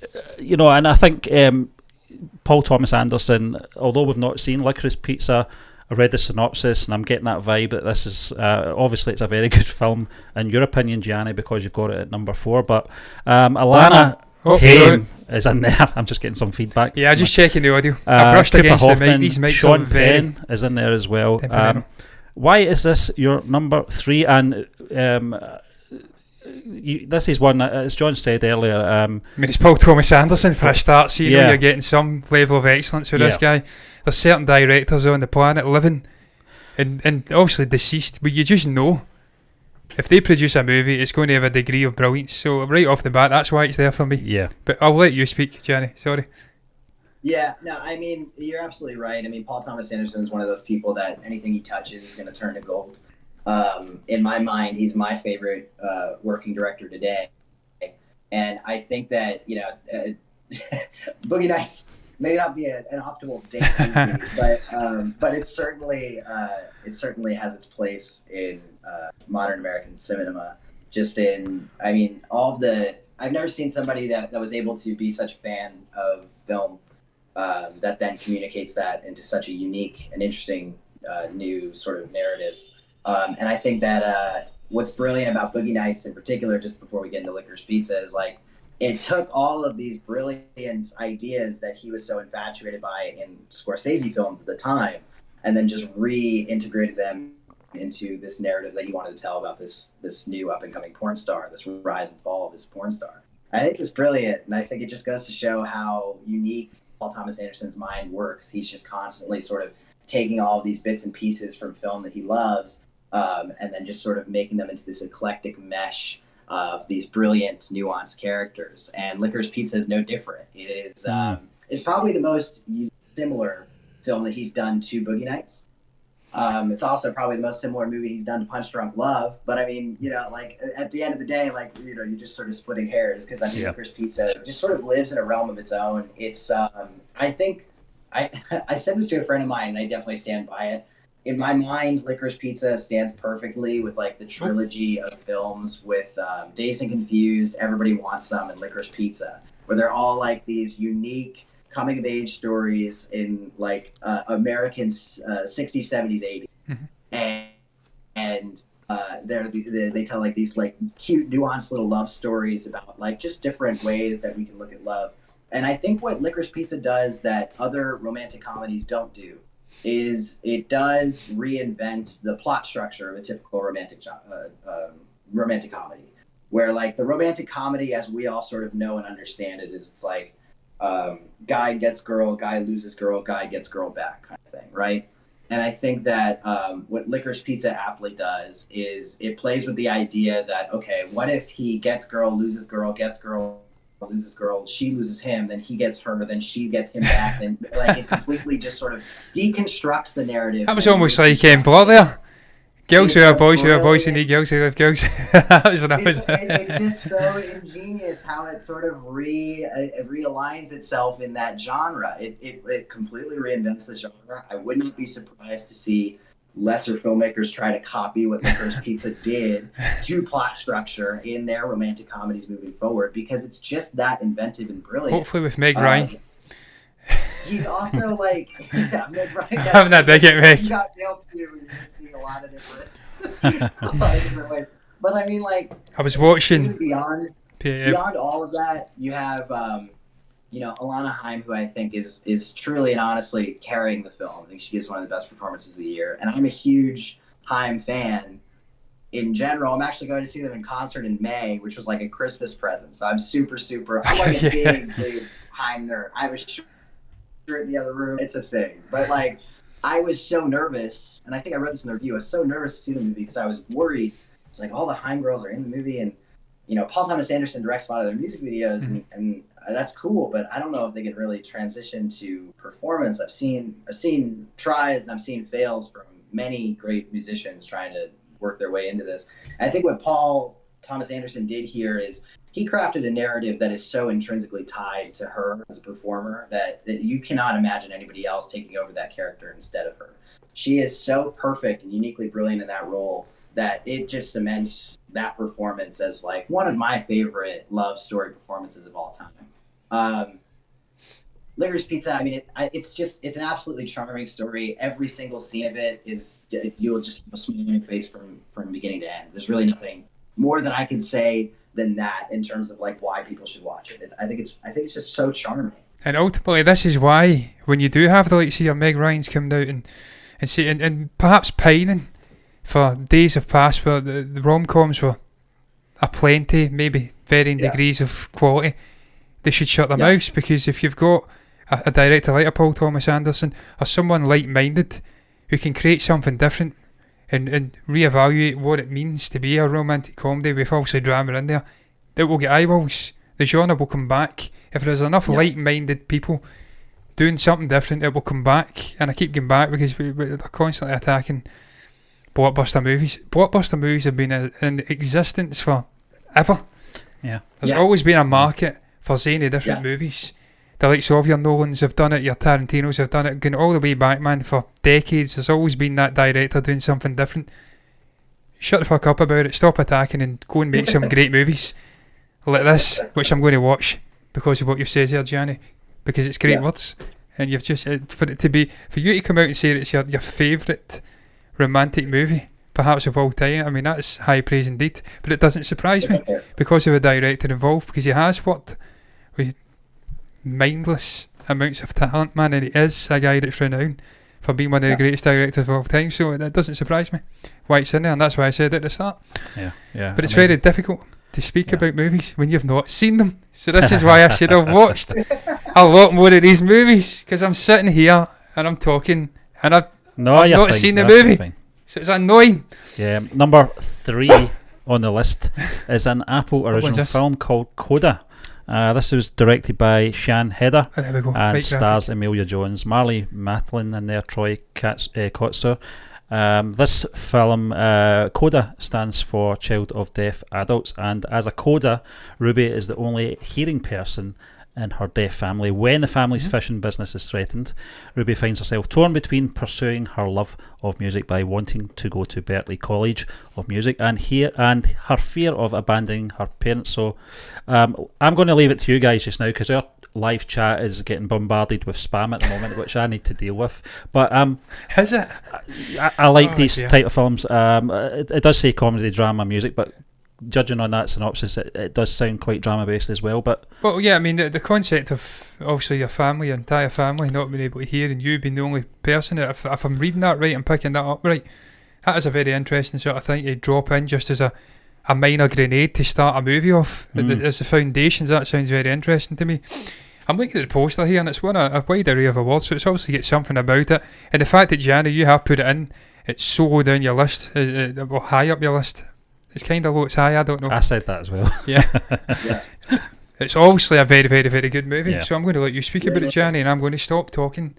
I think Paul Thomas Anderson, although we've not seen Licorice Pizza, I've read the synopsis, and I'm getting that vibe that this is obviously it's a very good film in your opinion, Gianni, because you've got it at number 4. But Alana Haim is in there. I'm just getting some feedback. Yeah, just checking the audio. I brushed Cooper against Hoffman, the mic. These mics Sean are very Penn is in there as well. Why is this your number 3? And this is one that, as John said earlier, I mean, it's Paul Thomas Anderson for a start, so you know you're getting some level of excellence with this guy. There's certain directors on the planet living and obviously deceased, but you just know if they produce a movie, it's going to have a degree of brilliance. So right off the bat, that's why it's there for me. Yeah. But I'll let you speak, Gianni. Sorry. Yeah, no, I mean, you're absolutely right. I mean, Paul Thomas Anderson is one of those people that anything he touches is going to turn to gold. In my mind, he's my favorite working director today. And I think that, Boogie Nights may not be an optimal date movie, but it certainly has its place in modern American cinema. Just in, I mean, I've never seen somebody that was able to be such a fan of film that then communicates that into such a unique and interesting new sort of narrative. And I think that what's brilliant about Boogie Nights in particular, just before we get into Licorice Pizza, is like it took all of these brilliant ideas that he was so infatuated by in Scorsese films at the time, and then just reintegrated them into this narrative that he wanted to tell about this new up-and-coming porn star, this rise and fall of this porn star. I think it's brilliant, and I think it just goes to show how unique Paul Thomas Anderson's mind works. He's just constantly sort of taking all of these bits and pieces from film that he loves, and then just sort of making them into this eclectic mesh of these brilliant, nuanced characters. And Licorice Pizza is no different. It is it's probably the most similar film that he's done to Boogie Nights. It's also probably the most similar movie he's done to Punch Drunk Love. But I mean, like at the end of the day, like, you're just sort of splitting hairs, because I think Licorice Pizza just sort of lives in a realm of its own. It's I think I said this to a friend of mine, and I definitely stand by it. In my mind, Licorice Pizza stands perfectly with like the trilogy of films with Dazed and Confused, Everybody Wants Some, and Licorice Pizza, where they're all like these unique coming of age stories in like American 60s, 70s, 80s. Mm-hmm. And they tell like these like cute, nuanced little love stories about like just different ways that we can look at love. And I think what Licorice Pizza does that other romantic comedies don't do is it does reinvent the plot structure of a typical romantic comedy, where like the romantic comedy, as we all sort of know and understand it, is it's like guy gets girl, guy loses girl, guy gets girl back kind of thing, right? And I think that what Licorice Pizza aptly does is it plays with the idea that, okay, what if he gets girl, loses girl, gets girl, loses girl, she loses him, then he gets her, then she gets him back, and like it completely just sort of deconstructs the narrative. That was almost like Block there. Girls who are boys who need girls who have girls. It's just so ingenious how it sort of realigns itself in that genre. It completely reinvents the genre. I would not be surprised to see lesser filmmakers try to copy what Licorice Pizza did to plot structure in their romantic comedies moving forward, because it's just that inventive and brilliant. Hopefully with Meg Ryan. He's also like, Meg Ryan. I'm not thinking Meg. You got Dale too. You're going to see a lot of different ways. But I mean, like, I was watching beyond all of that, you have Alana Haim, who I think is truly and honestly carrying the film. I think she gives one of the best performances of the year, and I'm a huge Haim fan in general. I'm actually going to see them in concert in May, which was like a Christmas present. So I'm I'm like a big Haim nerd. I was sure in the other room. It's a thing, but like I was so nervous, and I think I wrote this in the review. I was so nervous to see the movie because I was worried. It's like all the Haim girls are in the movie, and Paul Thomas Anderson directs a lot of their music videos, and that's cool, but I don't know if they can really transition to performance. I've seen tries and I've seen fails from many great musicians trying to work their way into this. And I think what Paul Thomas Anderson did here is he crafted a narrative that is so intrinsically tied to her as a performer that you cannot imagine anybody else taking over that character instead of her. She is so perfect and uniquely brilliant in that role that it just cements that performance as like one of my favorite love story performances of all time. Licorice Pizza. I mean, it's an absolutely charming story. Every single scene of it is you'll just have a smile on your face from beginning to end. There's really nothing more that I can say than that in terms of like why people should watch it. I think it's just so charming. And ultimately, this is why when you do have the likes of your Meg Ryan's coming out and say and perhaps pining for days have passed where the rom-coms were aplenty, maybe varying degrees of quality, they should shut their mouths, because if you've got a director like a Paul Thomas Anderson or someone like-minded who can create something different and reevaluate what it means to be a romantic comedy with obviously drama in there, it will get eyeballs. The genre will come back. If there's enough like-minded people doing something different, it will come back. And I keep getting back because they're constantly attacking blockbuster movies. Blockbuster movies have been in existence for ever. Yeah. There's always been a market for zany different movies. The likes of your Nolans have done it, your Tarantinos have done it, going all the way back, man, for decades. There's always been that director doing something different. Shut the fuck up about it, stop attacking and go and make some great movies like this, which I'm going to watch because of what you said there, Gianni, because it's great words. And you've just, for you to come out and say it's your favourite romantic movie, perhaps of all time, I mean, that's high praise indeed. But it doesn't surprise me because of the director involved, because he has worked with mindless amounts of talent, man, and he is a guy that's renowned for being one of the greatest directors of all time, so that doesn't surprise me why it's in there, and that's why I said it at the start. But it's very difficult to speak about movies when you've not seen them, so this is why I should have watched a lot more of these movies, because I'm sitting here and I'm talking and I've not seen the movie, so it's annoying. Number 3 on the list is an Apple original film called Coda. This was directed by Sian Heder and stars Emilia Jones, Marley Matlin in there, Troy Kotsur. This film, CODA, stands for Child of Deaf Adults, and as a CODA, Ruby is the only hearing person in her deaf family. When the family's fishing business is threatened, Ruby finds herself torn between pursuing her love of music by wanting to go to Berklee College of Music and her fear of abandoning her parents. So I'm going to leave it to you guys just now, because our live chat is getting bombarded with spam at the moment, which I need to deal with. But is it? I like these type of films. It does say comedy, drama, music, but judging on that synopsis, it does sound quite drama based as well. But I mean, the concept of obviously your family, your entire family not being able to hear and you being the only person, if I'm reading that right and picking that up right, that is a very interesting sort of thing to drop in just as a minor grenade to start a movie off as the foundations. That sounds very interesting to me. I'm looking at the poster here and it's won a wide array of awards, so it's obviously got something about it, and the fact that, Gianni, you have put it in, it's so low down your list, well, high up your list. It's kind of low, it's high, I don't know. I said that as well. It's obviously a very, very, very good movie, so I'm going to let you speak about it, Gianni, and I'm going to stop talking.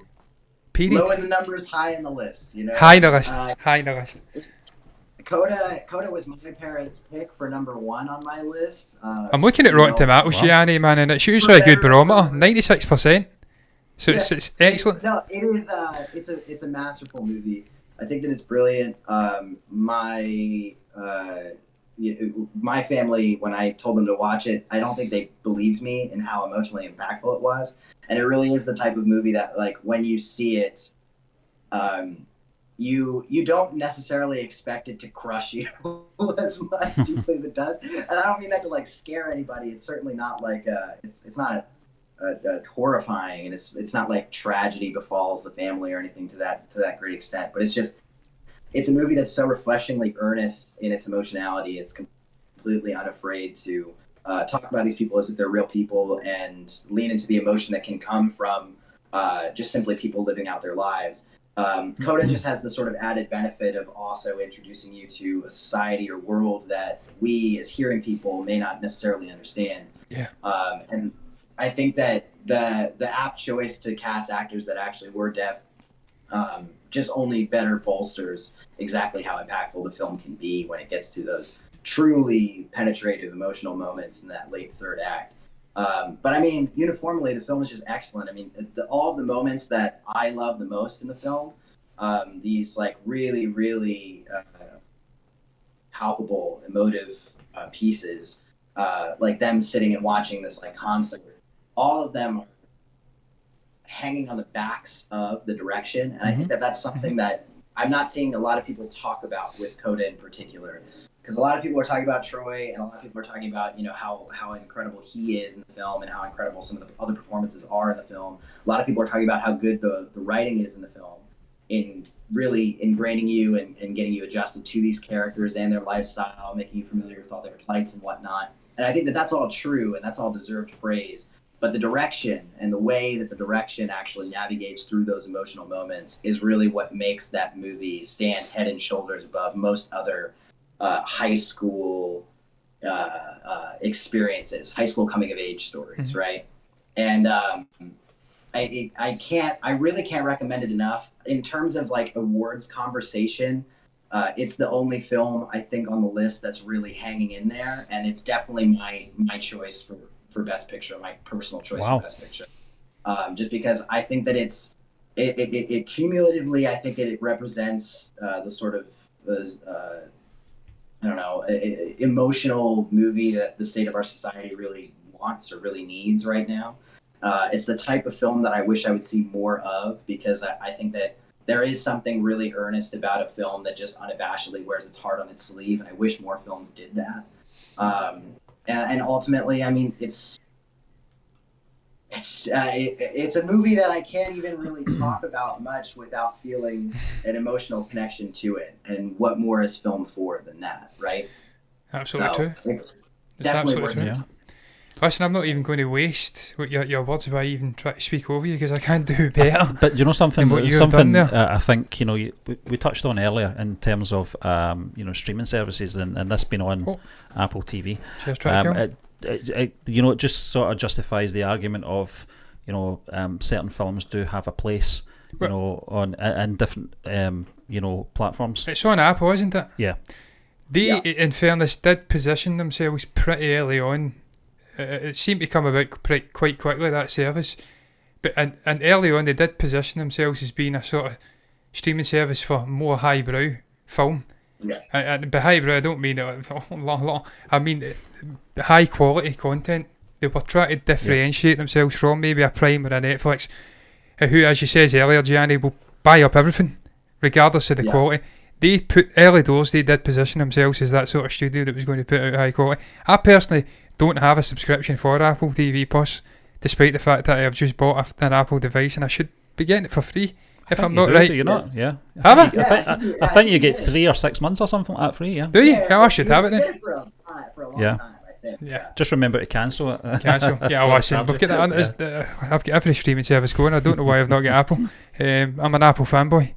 Period. Low in the numbers, high in the list, you know? High in the list, high in the list. Coda was my parents' pick for number 1 on my list. I'm looking at Rotten Tomatoes, Gianni, man, and it's usually a good barometer, 96%. So it's excellent. It is. It's a masterful movie. I think that it's brilliant. My family, when I told them to watch it, I don't think they believed me in how emotionally impactful it was. And it really is the type of movie that, like, when you see it, you don't necessarily expect it to crush you as much deeply as it does. And I don't mean that to, like, scare anybody. It's certainly not like it's not horrifying, and it's not like tragedy befalls the family or anything to that great extent. But it's a movie that's so refreshingly earnest in its emotionality. It's completely unafraid to talk about these people as if they're real people and lean into the emotion that can come from just simply people living out their lives. Coda just has the sort of added benefit of also introducing you to a society or world that we as hearing people may not necessarily understand. And I think that the apt choice to cast actors that actually were deaf just only better bolsters exactly how impactful the film can be when it gets to those truly penetrative emotional moments in that late third act. But I mean, uniformly, the film is just excellent. I mean, all of the moments that I love the most in the film, these like really, really palpable, emotive pieces, like them sitting and watching this like concert, all of them hanging on the backs of the direction, and I think that that's something that I'm not seeing a lot of people talk about with Coda in particular, because a lot of people are talking about Troy, and a lot of people are talking about how incredible he is in the film, and how incredible some of the other performances are in the film. A lot of people are talking about how good the writing is in the film, in really ingraining you and getting you adjusted to these characters and their lifestyle, making you familiar with all their plights and whatnot. And I think that that's all true, and that's all deserved praise. But the direction and the way that the direction actually navigates through those emotional moments is really what makes that movie stand head and shoulders above most other high school experiences, high school coming of age stories, right? And I really can't recommend it enough. In terms of like awards conversation, it's the only film I think on the list that's really hanging in there, and it's definitely my choice for Best Picture, my personal choice for Best Picture. Just because I think that it cumulatively, I think it represents the sort of emotional movie that the state of our society really wants or really needs right now. It's the type of film that I wish I would see more of, because I think that there is something really earnest about a film that just unabashedly wears its heart on its sleeve, and I wish more films did that. And ultimately, I mean, it's a movie that I can't even really talk about much without feeling an emotional connection to it. And what more is film for than that, right? Absolutely true. It's definitely worth it. Yeah. Listen, I'm not even going to waste your words by even trying to speak over you, because I can't do better. But you know something? I think we touched on earlier in terms of streaming services, and this being on Apple TV. It just sort of justifies the argument of certain films do have a place on in different platforms. It's on Apple, isn't it? Yeah. They, in fairness, did position themselves pretty early on. It seemed to come about quite quickly, that service. But and early on, they did position themselves as being a sort of streaming service for more highbrow film. Yeah. And by highbrow, I don't mean I mean the high quality content. They were trying to differentiate themselves from maybe a Prime or a Netflix, who, as you says earlier, Gianni, will buy up everything, regardless of the quality. They put early doors. They did position themselves as that sort of studio that was going to put out high quality. I personally don't have a subscription for Apple TV Plus, despite the fact that I have just bought an Apple device, and I should be getting it for free. If I'm not right, you're not. Yeah. I think you get 3 or 6 months or something like that free. Yeah. Do you? Yeah, I should have it then. For a long time, I think. Yeah. Just remember to cancel it. Cancel. Yeah, listen, we've got that. I've got every streaming service going. I don't know why I've not got Apple. I'm an Apple fanboy,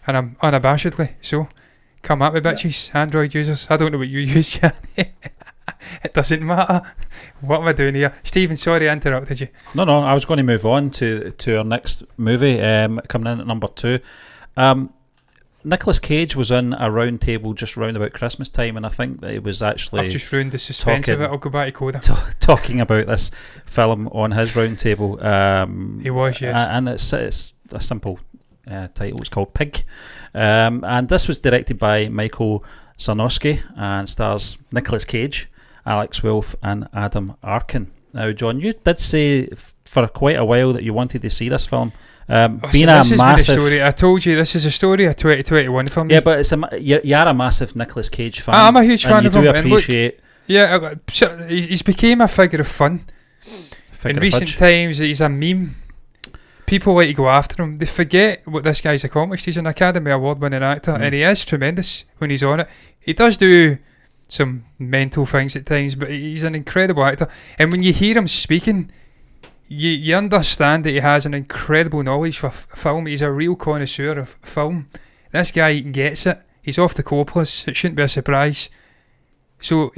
and I'm unabashedly so. Come at me, bitches. Android users. I don't know what you use, Gianni. It doesn't matter. What am I doing here? Stephen, sorry I interrupted you. No, I was going to move on to our next movie, coming in at number 2. Nicolas Cage was on a round table just round about Christmas time, and I think that he was actually... I've just ruined the suspense of it. I'll go back to Coda. Talking about this film on his round table. He was, yes. And it's a simple title. It's called Pig. And this was directed by Michael Sarnowski and stars Nicolas Cage, Alex Wolff and Adam Arkin. Now, John, you did say for quite a while that you wanted to see this film. Being a massive story, I told you this is a story of 2021 for me. Yeah, but you are a massive Nicolas Cage fan. I'm a huge fan of him. You do appreciate. He's became a figure of fun. In recent times, he's a meme. People like to go after him. They forget what this guy's accomplished. He's an Academy Award-winning actor, and he is tremendous when he's on it. He does do some mental things at times, but he's an incredible actor. And when you hear him speaking, you understand that he has an incredible knowledge for film. He's a real connoisseur of film. This guy gets it. He's off the Coppolas. It shouldn't be a surprise. So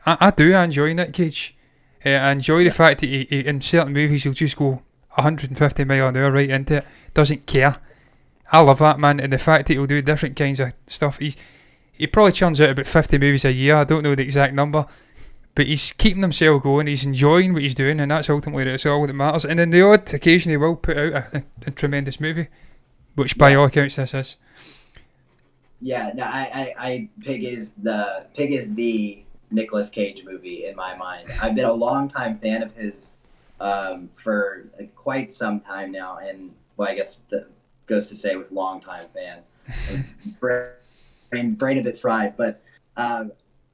I do enjoy Nick Cage. I enjoy the fact that he in certain movies he'll just go 150 mile an hour right into it. Doesn't care. I love that, man. And the fact that he'll do different kinds of stuff. He probably churns out about 50 movies a year. I don't know the exact number. But he's keeping himself going. He's enjoying what he's doing. And that's ultimately all that matters. And on the odd occasion he will put out a tremendous movie. Which by all accounts this is. Yeah, no, Pig is the Nicolas Cage movie in my mind. I've been a long time fan of his for quite some time now, and well, I guess that goes to say with long time fan, brain a bit fried, but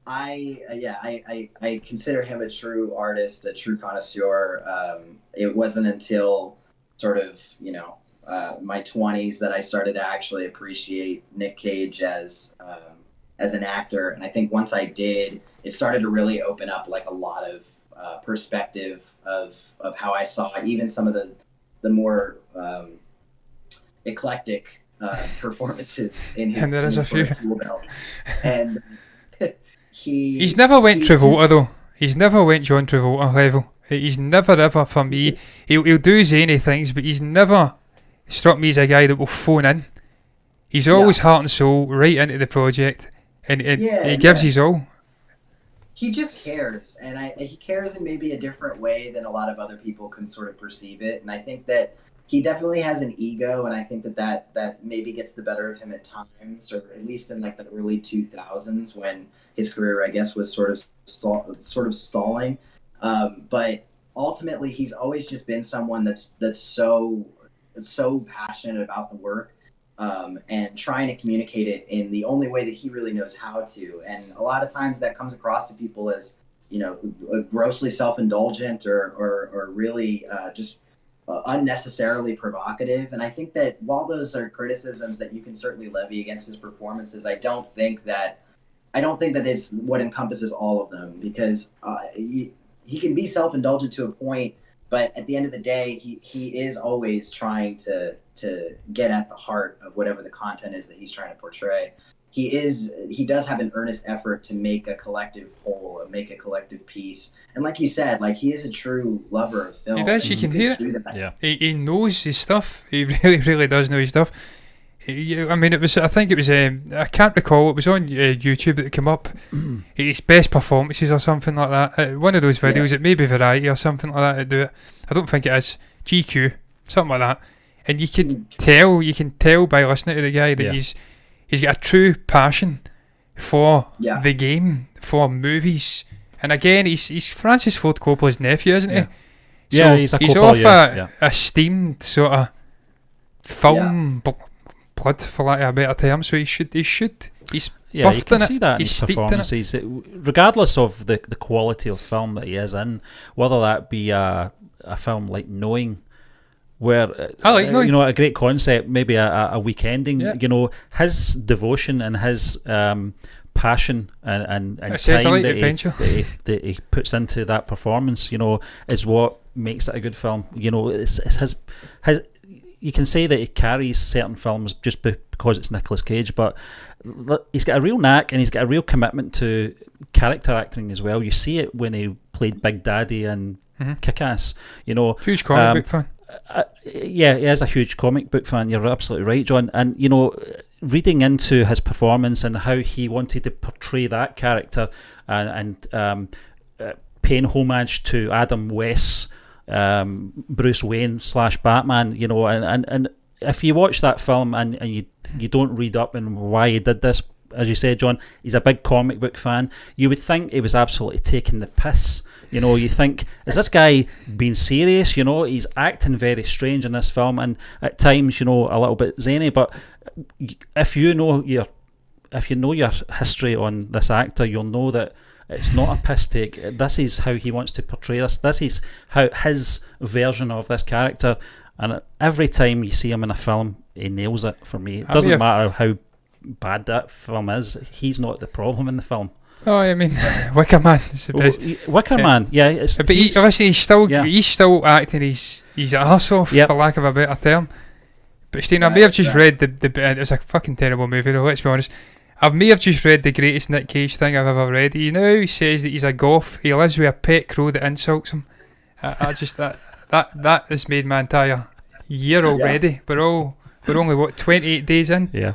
I consider him a true artist, a true connoisseur. It wasn't until sort of my 20s that I started to actually appreciate Nick Cage as an actor, and I think once I did, it started to really open up like a lot of perspective of how I saw even some of the more eclectic performances in his. And there is a few. And he's never went Travolta though. He's never went John Travolta level. He's never ever, for me, he'll do zany things, but he's never struck me as a guy that will phone in. He's always heart and soul right into the project, and he gives his all. He just cares, and he cares in maybe a different way than a lot of other people can sort of perceive it. And I think that he definitely has an ego, and I think that maybe gets the better of him at times, or at least in like the early 2000s when his career, I guess, was sort of stalling. But ultimately, he's always just been someone that's so passionate about the work. And trying to communicate it in the only way that he really knows how to. And a lot of times that comes across to people as, grossly self-indulgent or really just unnecessarily provocative. And I think that while those are criticisms that you can certainly levy against his performances, I don't think that it's what encompasses all of them, because he can be self-indulgent to a point, but at the end of the day, he is always trying to get at the heart of whatever the content is that he's trying to portray. He does have an earnest effort to make a collective whole, make a collective piece. And like you said, like, he is a true lover of film. He does, you can hear it. Yeah. He knows his stuff. He really, really does know his stuff. I mean, I think it was, I can't recall, it was on YouTube that came up, his best performances or something like that. One of those videos, it may be Variety or something like that to do it. I don't think it is. GQ, something like that. And you can tell by listening to the guy that he's got a true passion for the game, for movies. And again, he's Francis Ford Coppola's nephew, isn't he? So he's off a steamed sort of film blood, for lack of a better term. So he's you can see that in his performances, regardless of the quality of film that he is in, whether that be a film like Knowing, where a great concept, maybe a week ending, his devotion and his passion and time that he puts into that performance, is what makes it a good film. It's his you can say that he carries certain films just because it's Nicolas Cage, but he's got a real knack and he's got a real commitment to character acting as well. You see it when he played Big Daddy and Kick-Ass. Huge comic book fan. He is a huge comic book fan. You're absolutely right, John. And reading into his performance and how he wanted to portray that character and paying homage to Adam West's Bruce Wayne / Batman, and if you watch that film and you don't read up on why he did this, as you said, John, he's a big comic book fan, you would think he was absolutely taking the piss. You think, is this guy being serious? He's acting very strange in this film, and at times, a little bit zany, but if you know your history on this actor, you'll know that it's not a piss take. This is how he wants to portray this. This is how his version of this character, and every time you see him in a film, he nails it for me. It doesn't matter how bad that film is, he's not the problem in the film. Oh, I mean, Wicker Man. Wicker Man, yeah. But he's still acting his arse off, for lack of a better term. But Steve, I may have just read it's a fucking terrible movie though, let's be honest. I may have just read the greatest Nick Cage thing I've ever read. He says that he's a goth. He lives with a pet crow that insults him. I just that has made my entire year already. We're only 28 days in. Yeah.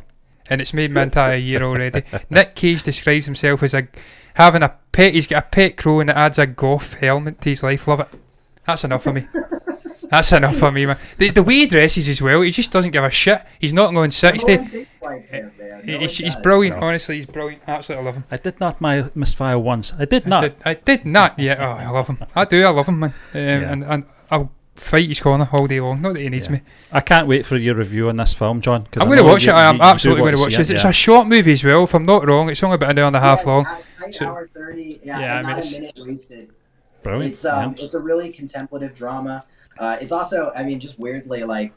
And it's made my entire year already. Nick Cage describes himself as having a pet. He's got a pet crow and it adds a goth element to his life. Love it. That's enough for me. That's enough for me, man. The way he dresses as well, he just doesn't give a shit. He's not going 60. He's brilliant, honestly, he's brilliant. Absolutely love him. I did not misfire once. I did not. I did not, yeah. Oh, I love him. I love him, man. And I'll fight his corner all day long. Not that he needs me. I can't wait for your review on this film, John. I'm going to watch it. I'm absolutely going to watch it. It's a short movie as well, if I'm not wrong. It's only about an hour and a half long. Hour 30. Yeah, not a minute wasted. Brilliant. It's a really contemplative drama. It's also, I mean, just weirdly, like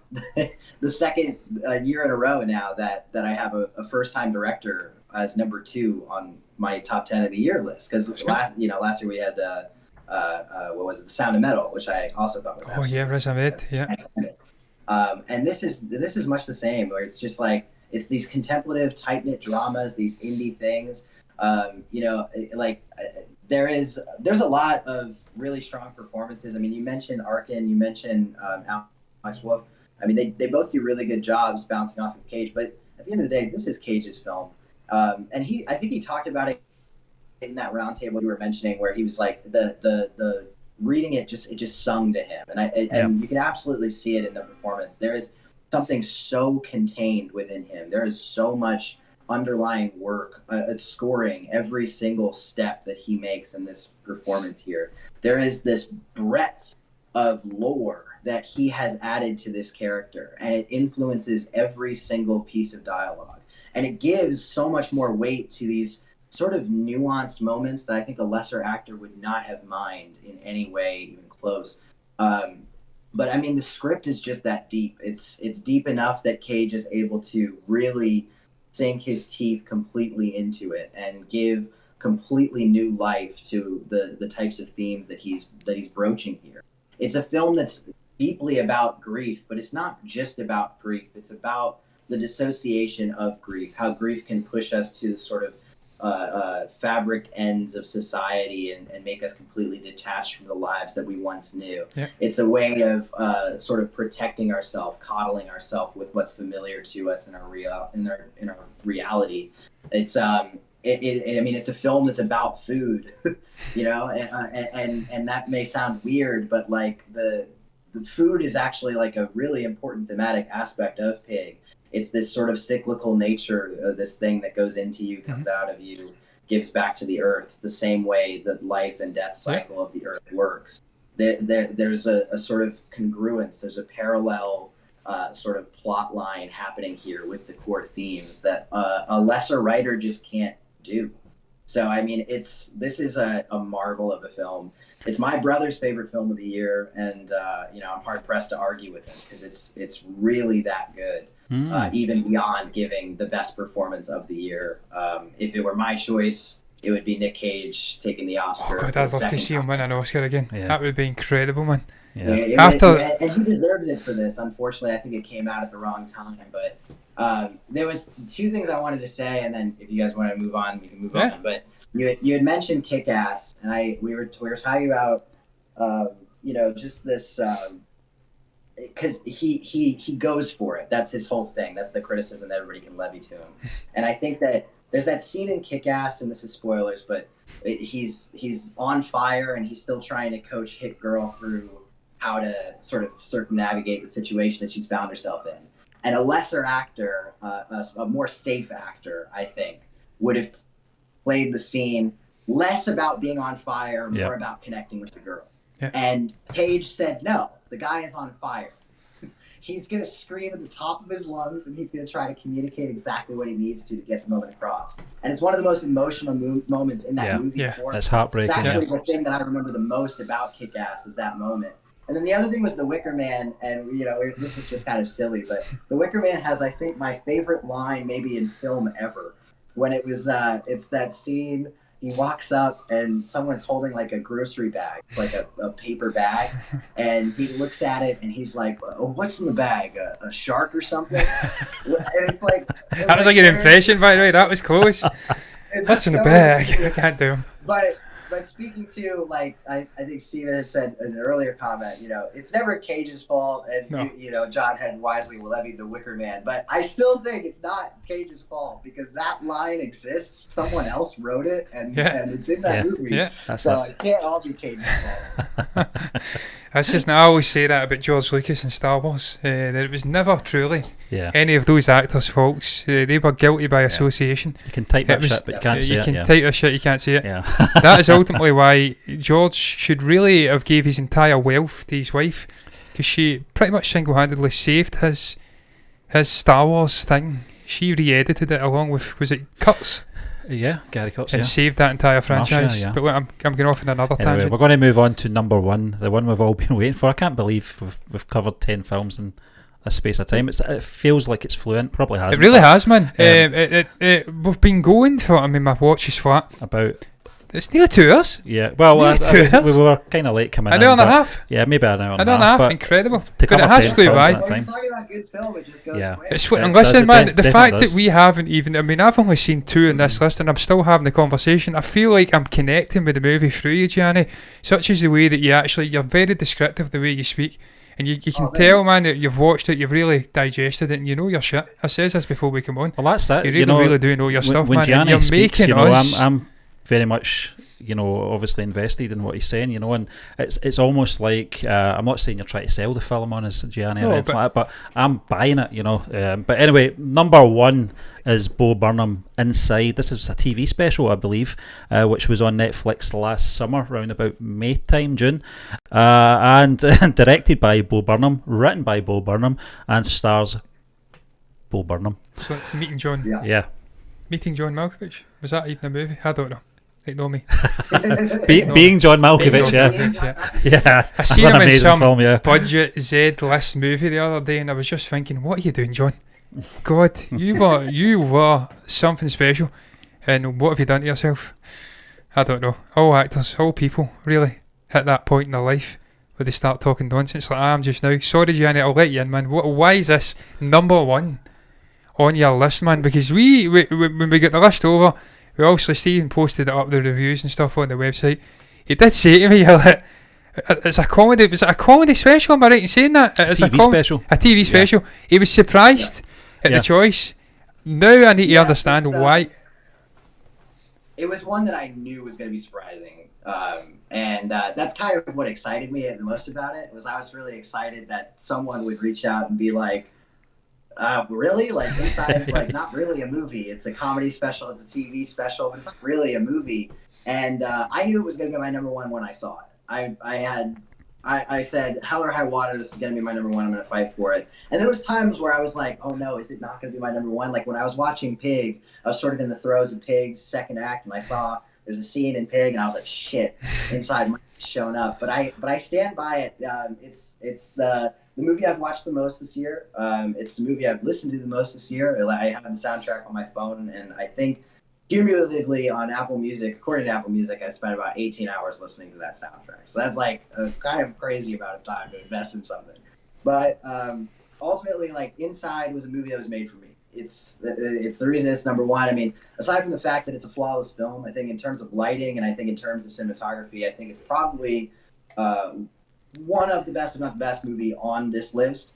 the second year in a row now that I have a first-time director as number 2 on my top 10 of the year list. Because last year we had what was it, The Sound of Metal, which I also thought was. Oh yeah, Riz Ahmed, yeah. And this is much the same, where it's just like it's these contemplative, tight-knit dramas, these indie things. There's a lot of really strong performances. I mean, you mentioned Arkin, you mentioned Alex Wolff. I mean, they both do really good jobs bouncing off of Cage. But at the end of the day, this is Cage's film, and I think he talked about it in that roundtable you were mentioning, where he was like the reading it just sung to him, and you can absolutely see it in the performance. There is something so contained within him. There is so much underlying work, scoring every single step that he makes in this performance here. There is this breadth of lore that he has added to this character, and it influences every single piece of dialogue, and it gives so much more weight to these sort of nuanced moments that I think a lesser actor would not have mined in any way even close. But I mean, the script is just that deep. It's deep enough that Cage is able to really sink his teeth completely into it and give completely new life to the types of themes that he's broaching here. It's a film that's deeply about grief, but it's not just about grief. It's about the dissociation of grief, how grief can push us to sort of fabric ends of society and make us completely detached from the lives that we once knew. Yeah. It's a way of sort of protecting ourselves, coddling ourselves with what's familiar to us in our reality. It's I mean, it's a film that's about food, and that may sound weird, but like the food is actually like a really important thematic aspect of Pig. It's this sort of cyclical nature of this thing that goes into you, comes out of you, gives back to the earth, the same way the life and death cycle of the earth works. There's a sort of congruence, there's a parallel sort of plot line happening here with the core themes that a lesser writer just can't do. So, I mean, this is a marvel of a film. It's my brother's favorite film of the year, and I'm hard-pressed to argue with him because it's really that good. Even beyond giving the best performance of the year. If it were my choice, it would be Nick Cage taking the Oscar. Oh God, I'd love to see him win an Oscar again. Yeah. That would be incredible, man. Yeah. And he deserves it for this. Unfortunately, I think it came out at the wrong time. But there was 2 things I wanted to say, and then if you guys want to move on, we can move on. But you had mentioned Kick-Ass, and we were talking about just this. Because he goes for it. That's his whole thing. That's the criticism that everybody can levy to him. And I think that there's that scene in Kick-Ass, and this is spoilers, but he's on fire, and he's still trying to coach Hit Girl through how to sort of circumnavigate the situation that she's found herself in. And a lesser actor, a more safe actor, I think, would have played the scene less about being on fire, more about connecting with the girl. Yeah. And Cage said no. The guy is on fire. He's going to scream at the top of his lungs, and he's going to try to communicate exactly what he needs to get the moment across. And it's one of the most emotional moments in that movie. Yeah, that's heartbreaking. It's actually the thing that I remember the most about Kick-Ass is that moment. And then the other thing was The Wicker Man, and this is just kind of silly, but The Wicker Man has, I think, my favorite line maybe in film ever. When it was, it's that scene. He walks up and someone's holding like a grocery bag. It's like a paper bag. And he looks at it and he's like, oh, what's in the bag? A shark or something? And it's like... That was like an impression, by the way. That was close. What's in the bag? I can't do. But speaking to, like, I think Steven had said in an earlier comment, it's never Cage's fault. And, John had wisely levied The Wicker Man. But I still think it's not Cage's fault because that line exists. Someone else wrote it, and it's in that movie. Yeah. So it can't all be Cage's fault. I always say that about George Lucas and Star Wars, that it was never truly any of those actors' faults. They were guilty by association. You can type that shit, but you can't see it. You can type that shit, you can't see it. Yeah. That is also ultimately why George should really have gave his entire wealth to his wife, because she pretty much single-handedly saved his Star Wars thing. She re-edited it along with, was it Kurtz? Yeah, Gary Kurtz, and saved that entire franchise. Marcia, yeah. But wait, I'm going off in another tangent. We're going to move on to number one, the one we've all been waiting for. I can't believe we've covered 10 films in a space of time. It feels like it's fluent. Probably has. It really has, man. We've been going for, I mean, my watch is flat. About... It's nearly 2 hours. Yeah, well, we were kind of late coming in. An hour and a half? Yeah, maybe an hour and a half. An hour and a half, incredible. But it has flew by. You're talking about a good film, it just goes quick. It's and listen, man, the fact that we haven't even, I mean, I've only seen 2 in this list and I'm still having the conversation. I feel like I'm connecting with the movie through you, Gianni, such as the way that you're very descriptive the way you speak. And you can tell, man, that you've watched it, you've really digested it, and you know your shit. I says this before we come on. Well, that's it. You really do know your stuff, when man. Gianni You're speaks, making us... I'm very much, obviously invested in what he's saying, and it's almost like, I'm not saying you're trying to sell the film on us, Gianni, or anything like that, but I'm buying it, But anyway, number 1 is Bo Burnham, Inside. This is a TV special, I believe, which was on Netflix last summer, around about May time, June, and directed by Bo Burnham, written by Bo Burnham, and stars Bo Burnham. So, Meeting John. Yeah. Meeting John Malkovich. Was that even a movie? I don't know. Ignore me. Being John Malkovich, yeah. I seen him in some film, budget Z-list movie the other day, and I was just thinking, what are you doing, John? God, you were something special, and what have you done to yourself? I don't know. All actors, all people, really hit that point in their life where they start talking nonsense like I am just now. Sorry, Gianni, I'll let you in, man. Why is this number 1 on your list, man? Because we when we get the list over, we obviously, Stephen posted it up, the reviews and stuff on the website. He did say to me, it's a comedy. Was it a comedy special? Am I right in saying that? It's TV special. A TV special. Yeah. He was surprised at the choice. Now I need to understand why. It was one that I knew was going to be surprising. And that's kind of what excited me the most about it, was I was really excited that someone would reach out and be like, really? Like, Inside is like not really a movie. It's a comedy special. It's a TV special, but it's not really a movie. And I knew it was going to be my number 1 when I saw it. I said, hell or high water, this is going to be my number 1. I'm going to fight for it. And there was times where I was like, oh no, is it not going to be my number 1? Like when I was watching Pig, I was sort of in the throes of Pig's second act, and I saw there's a scene in Pig, and I was like, shit, Inside might have shown up. But I stand by it. It's the movie I've watched the most this year. It's the movie I've listened to the most this year. I have the soundtrack on my phone, and I think cumulatively on Apple Music, according to Apple Music, I spent about 18 hours listening to that soundtrack. So that's like a kind of crazy amount of time to invest in something. But ultimately, like, Inside was a movie that was made for me. It's the reason it's number 1. I mean, aside from the fact that it's a flawless film, I think in terms of lighting and I think in terms of cinematography, I think it's probably one of the best, if not the best, movie on this list.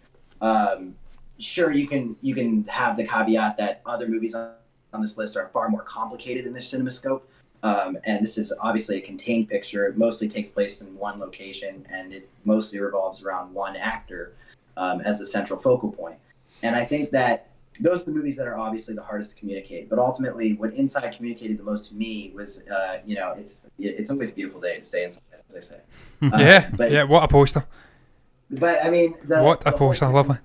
Sure, you can have the caveat that other movies on this list are far more complicated in their CinemaScope, and this is obviously a contained picture. It mostly takes place in one location, and it mostly revolves around one actor as the central focal point. And I think that those are the movies that are obviously the hardest to communicate. But ultimately, what Inside communicated the most to me was, it's always a beautiful day to stay inside, as they say. What a poster. But I mean, what a poster, lovely.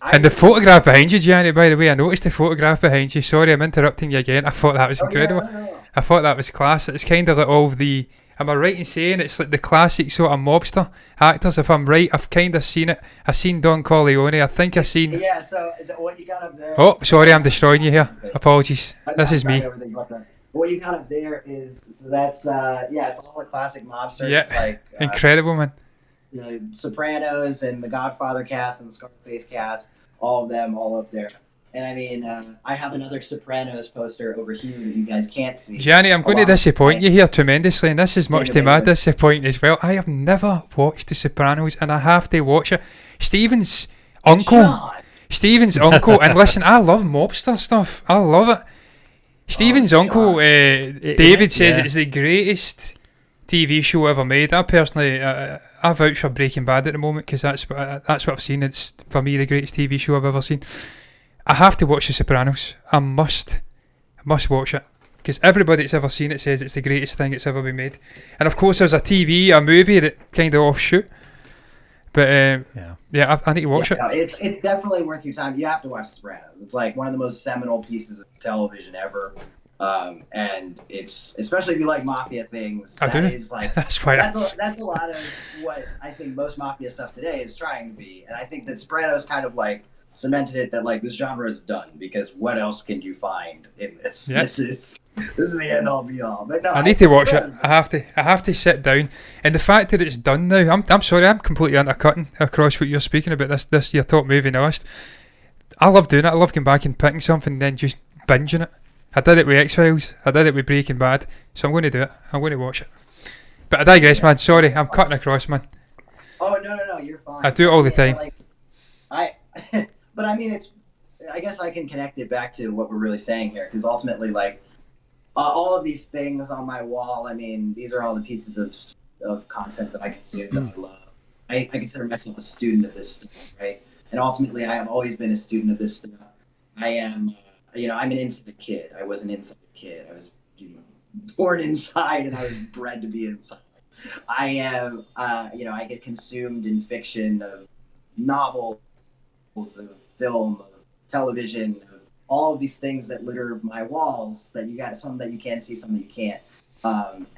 And the photograph behind you, Gianni, by the way, I noticed the photograph behind you. Sorry, I'm interrupting you again. I thought that was incredible. No. I thought that was class. It's kind of like all of the... Am I right in saying it's like the classic sort of mobster actors? If I'm right, I've kind of seen it. I've seen Don Corleone. I think I've seen... Yeah, so what you got up there... Oh, sorry, I'm destroying you here. Apologies. This is me. What you got up there is... So that's... it's all the classic mobsters. Yeah, it's like, incredible, man. The Sopranos and the Godfather cast and the Scarface cast, all of them, all up there. And I mean, I have another Sopranos poster over here that you guys can't see. Gianni, I'm going to disappoint you here tremendously, and this is much to my disappointment as well. I have never watched The Sopranos, and I have to watch it. Stephen's uncle, and listen, I love mobster stuff. I love it. Stephen's uncle, David, says it's the greatest TV show ever made. I personally, I vouch for Breaking Bad at the moment because that's what I've seen. It's, for me, the greatest TV show I've ever seen. I have to watch The Sopranos. I must watch it. because everybody that's ever seen it says it's the greatest thing that's ever been made. And of course, there's a movie that kind of offshoot. But I need to watch it. No, it's definitely worth your time. You have to watch Sopranos. It's like one of the most seminal pieces of television ever. And it's, especially if you like mafia things, is like that's a lot of what I think most mafia stuff today is trying to be. And I think that Sopranos kind of like cemented it that like this genre is done, because what else can you find in this? Yep. This is the end all be all. But no, I need to watch it. I have to sit down. And the fact that it's done now, I'm sorry, I'm completely undercutting across what you're speaking about. This your top movie in the list. I love doing it. I love going back and picking something and then just binging it. I did it with X-Files. I did it with Breaking Bad. So I'm going to do it. I'm going to watch it. But I digress, man. Sorry, I'm cutting across, man. Oh no, you're fine. I do it all the time. But I mean, I guess I can connect it back to what we're really saying here, because ultimately, like, all of these things on my wall, I mean, these are all the pieces of content that I consume that I love. I consider myself a student of this stuff, right? And ultimately, I have always been a student of this stuff. I am, I'm an inside kid. I was an inside kid. I was born inside, and I was bred to be inside. I am, I get consumed in fiction of novels, of film, of television, of all of these things that litter my walls, that you got some that you can see, some that you can't.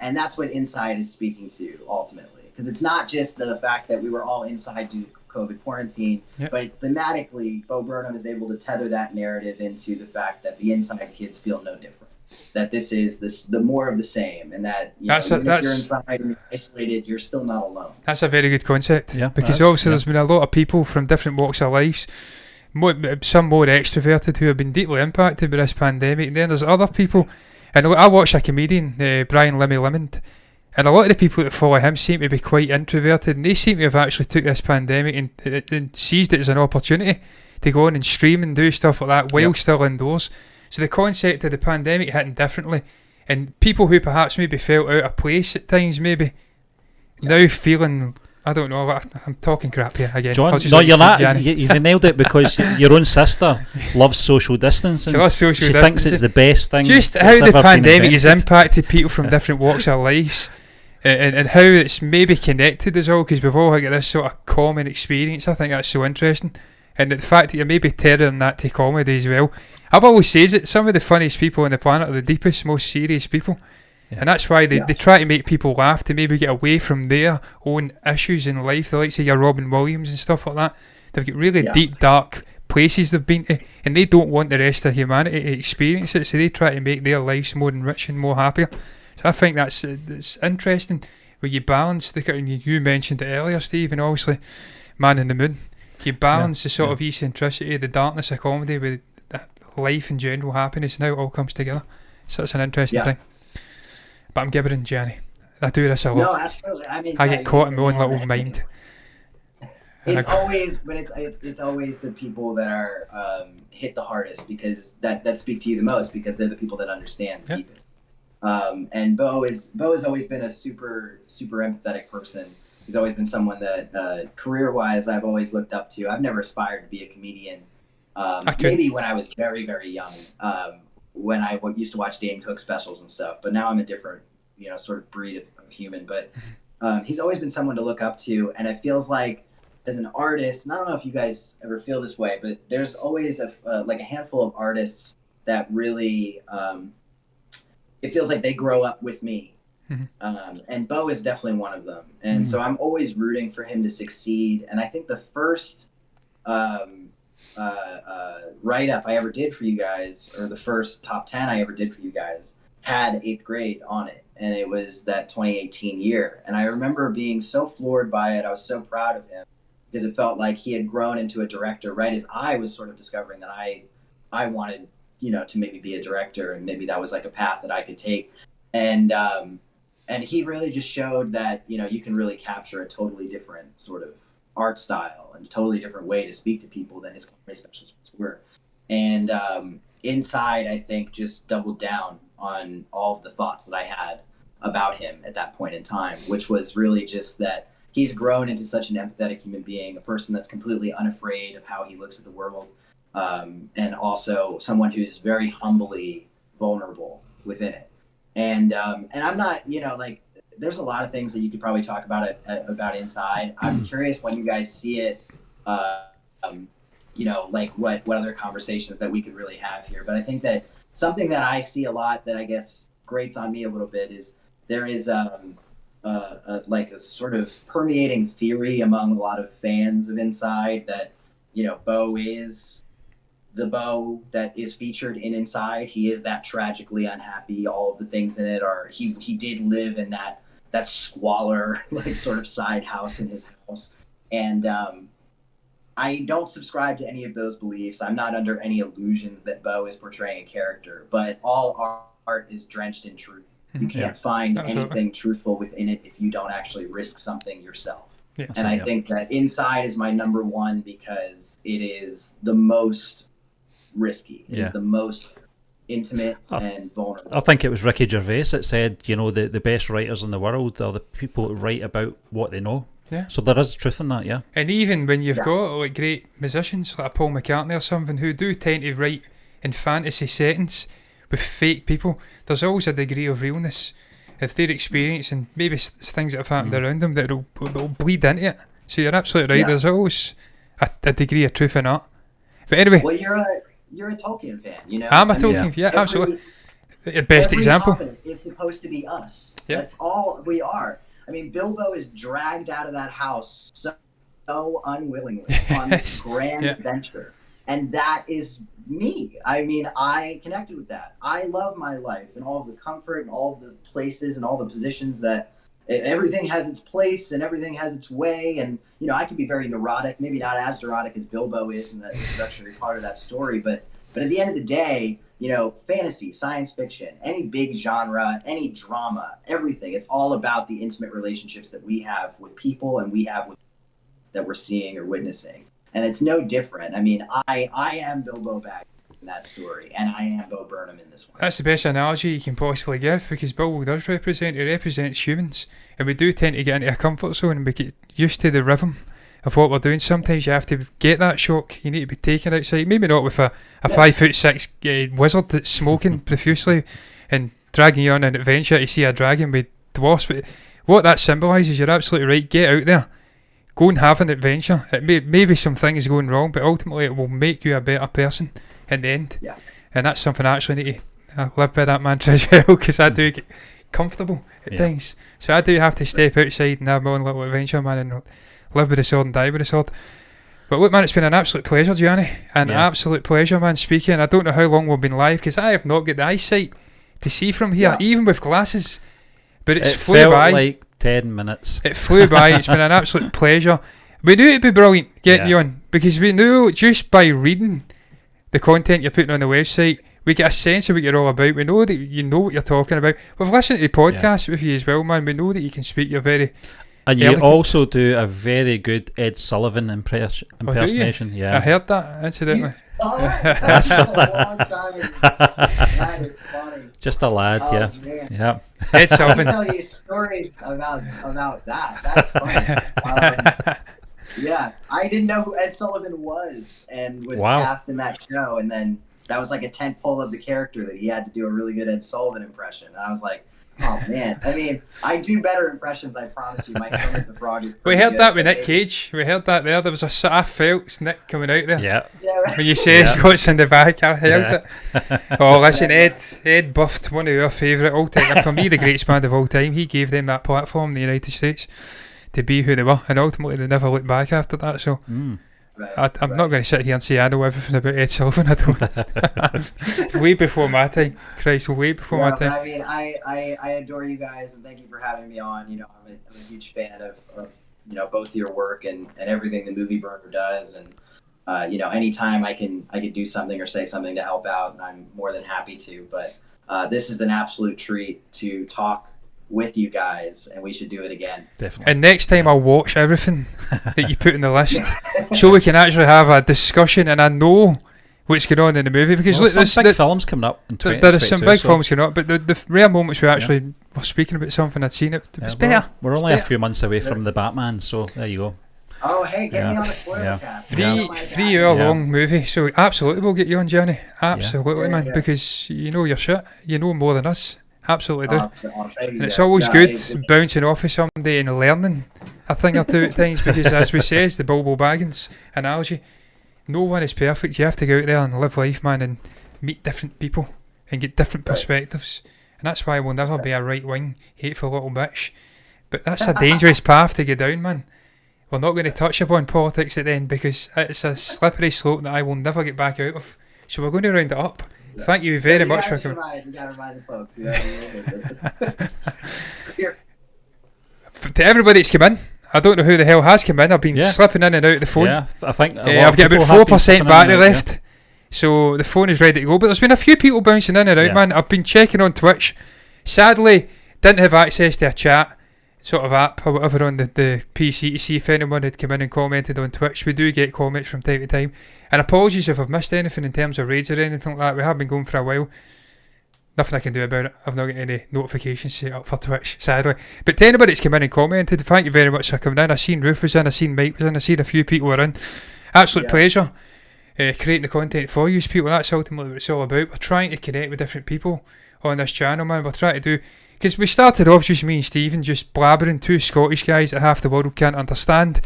And that's what Inside is speaking to ultimately, because it's not just the fact that we were all inside due to COVID quarantine, but thematically, Bo Burnham is able to tether that narrative into the fact that the inside kids feel no different. That this is the more of the same, and that if you're inside and you're isolated, you're still not alone. That's a very good concept, because obviously there's been a lot of people from different walks of lives, some more extroverted, who have been deeply impacted by this pandemic. And then there's other people, and I watch a comedian, Brian Lemmy Lemond, and a lot of the people that follow him seem to be quite introverted, and they seem to have actually took this pandemic and seized it as an opportunity to go on and stream and do stuff like that while still indoors. So the concept of the pandemic hitting differently, and people who perhaps maybe felt out of place at times, maybe now feeling, I don't know, I'm talking crap here again. John, no, you're not. You've nailed it, because your own sister loves social distancing. She thinks it's the best thing. Just how the pandemic has impacted people from different walks of lives, and how it's maybe connected as well, because we've all got this sort of common experience. I think that's so interesting. And the fact that you're maybe tethering that to comedy as well. I've always said that some of the funniest people on the planet are the deepest, most serious people. Yeah. And that's why they try to make people laugh, to maybe get away from their own issues in life. The likes of your Robin Williams and stuff like that. They've got really deep, dark places they've been to, and they don't want the rest of humanity to experience it, so they try to make their lives more enriching, more happier. So I think that's interesting, where you balance, you mentioned it earlier, Steve, and obviously Man in the Moon. You balance the sort of eccentricity, the darkness of comedy with life and general happiness, and how it all comes together. So it's an interesting thing. But I'm gibbering, Gianni. I do this a lot. No, absolutely. I mean, I get caught in my own little mind. It's always the people that are hit the hardest, because that speak to you the most, because they're the people that understand the deepest. And Bo has always been a super empathetic person. He's always been someone that career-wise I've always looked up to. I've never aspired to be a comedian. Maybe when I was very, very young, when I used to watch Dane Cook specials and stuff. But now I'm a different, sort of breed of human. But he's always been someone to look up to, and it feels like, as an artist, and I don't know if you guys ever feel this way, but there's always a handful of artists that really, it feels like they grow up with me. Mm-hmm. And Bo is definitely one of them. And so I'm always rooting for him to succeed. And I think the first write-up I ever did for you guys, or the first top 10 I ever did for you guys, had 8th grade on it. And it was that 2018 year. And I remember being so floored by it. I was so proud of him, because it felt like he had grown into a director right as I was sort of discovering that I wanted, to maybe be a director, and maybe that was like a path that I could take. And he really just showed that, you can really capture a totally different sort of art style and a totally different way to speak to people than his comedy specials were. And Inside, I think, just doubled down on all of the thoughts that I had about him at that point in time, which was really just that he's grown into such an empathetic human being, a person that's completely unafraid of how he looks at the world, and also someone who's very humbly vulnerable within it. And I'm not, like, there's a lot of things that you could probably talk about Inside. I'm curious when you guys see it, like what other conversations that we could really have here. But I think that something that I see a lot that I guess grates on me a little bit is there is like a sort of permeating theory among a lot of fans of Inside that, Bo is the Bo that is featured in Inside. He is that tragically unhappy. All of the things in it are, he did live in that squalor, like sort of side house in his house. And I don't subscribe to any of those beliefs. I'm not under any illusions that Bo is portraying a character, but all art is drenched in truth. You can't find anything truthful within it if you don't actually risk something yourself. Yeah, and I think that Inside is my number one because it is the most risky. It is the most intimate and vulnerable. I think it was Ricky Gervais that said, the best writers in the world are the people that write about what they know. Yeah. So there is truth in that, yeah. And even when you've got like great musicians like Paul McCartney or something who do tend to write in fantasy settings with fake people, there's always a degree of realness if they're experiencing maybe things that have happened around them that'll bleed into it. So you're absolutely right. There's always a degree of truth in that. But anyway, well, you're a Tolkien fan, I'm a Tolkien fan, absolutely. The best example. Hobbit is supposed to be us. Yeah. That's all we are. I mean, Bilbo is dragged out of that house so unwillingly on this grand adventure. And that is me. I mean, I connected with that. I love my life and all of the comfort and all of the places and all the positions that everything has its place and everything has its way. And, I can be very neurotic, maybe not as neurotic as Bilbo is in the introductory part of that story. But at the end of the day, fantasy, science fiction, any big genre, any drama, everything. It's all about the intimate relationships that we have with people and we have with that we're seeing or witnessing. And it's no different. I mean, I am Bilbo Baggins in that story, and I am Bo Burnham in this one. That's the best analogy you can possibly give, because Bilbo does represents humans, and we do tend to get into a comfort zone and we get used to the rhythm of what we're doing. Sometimes you have to get that shock. You need to be taken outside, maybe not with a 5'6" wizard that's smoking profusely and dragging you on an adventure to see a dragon with dwarfs. But what that symbolises, you're absolutely right, get out there, go and have an adventure. It maybe some things going wrong, but ultimately it will make you a better person in the end. Yeah. And that's something I actually need to live by that mantra as well, because I do get comfortable at things. So I do have to step outside and have my own little adventure, man, and live with the sword and die with the sword. But look, man, it's been an absolute pleasure, Gianni. An absolute pleasure, man, speaking. I don't know how long we've been live, because I have not got the eyesight to see from here, even with glasses. But it flew by. Like 10 minutes. It flew by. It's been an absolute pleasure. We knew it'd be brilliant getting you on, because we knew just by reading the content you're putting on the website, we get a sense of what you're all about. We know that you know what you're talking about. We've listened to the podcast with you as well, man. We know that you can speak your very... And you also do a very good Ed Sullivan impersonation. I heard that, incidentally. That's a long time ago. That is funny. Just a lad, man. Yeah. Ed Sullivan. I can tell you stories about that. That's funny. Yeah, I didn't know who Ed Sullivan was and was cast in that show, and then that was like a tent pole of the character that he had to do a really good Ed Sullivan impression. And I was like, oh man, I mean, I do better impressions, I promise you. My Kermit the Frog. We heard that with Nick Cage. We heard that there. There was I felt Nick coming out there. Yeah. Right. When you say what's in the bag, I heard it. Oh, listen, Ed buffed one of our favourite all time. For me, the greatest band of all time. He gave them that platform in the United States to be who they were, and ultimately they never looked back after that. So I'm not going to sit here and say I know everything about Ed Sullivan. I don't. Way before my time, Christ, way before my time. I mean, I adore you guys, and thank you for having me on. I'm a huge fan of both your work and everything the Movie Burner does, and anytime I can do something or say something to help out, and I'm more than happy to. But this is an absolute treat to talk with you guys, and we should do it again. Definitely. And next time I'll watch everything that you put in the list, so we can actually have a discussion and I know what's going on in the movie, because look, some big films coming up in 2022. There are some big films coming up, but the rare moments we actually were speaking about something I'd seen, it was better. We're only a few months away from the Batman, so there you go. Oh, hey, get me on a spoiler cast. 3 hour long movie, so absolutely we'll get you on, Gianni. Absolutely, man, because you know your shit. You know more than us. Absolutely do. And it's always good bouncing off of somebody and learning a thing or two at times, because as we says, the Bilbo Baggins analogy, no one is perfect. You have to go out there and live life, man, and meet different people and get different perspectives. And that's why we'll never be a right-wing, hateful little bitch. But that's a dangerous path to go down, man. We're not going to touch upon politics at the end, because it's a slippery slope that I will never get back out of. So we're going to round it up. Thank you very much for coming. You gotta remind the folks. To everybody that's come in, I don't know who the hell has come in. I've been slipping in and out of the phone. Yeah, I think I've got about 4% battery left. So the phone is ready to go. But there's been a few people bouncing in and out, man. I've been checking on Twitch. Sadly, didn't have access to a chat sort of app or whatever on the PC to see if anyone had come in and commented on Twitch. We do get comments from time to time. And apologies if I've missed anything in terms of raids or anything like that. We have been going for a while. Nothing I can do about it. I've not got any notifications set up for Twitch, sadly. But to anybody that's come in and commented, thank you very much for coming in. I seen Ruth was in, I seen Mike was in, I seen a few people were in. Absolute pleasure creating the content for you people. That's ultimately what it's all about. We're trying to connect with different people on this channel, man. We're trying to do... Because we started off just me and Stephen just blabbering, two Scottish guys that half the world can't understand.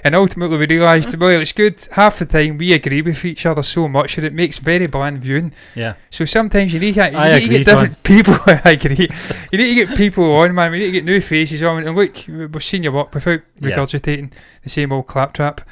And ultimately we realised, well, it's good. Half the time we agree with each other so much that it makes very bland viewing. Yeah. So sometimes you need to get different people. I agree. You need to get people on, man. We need to get new faces on. And look, we've seen your work without regurgitating the same old claptrap.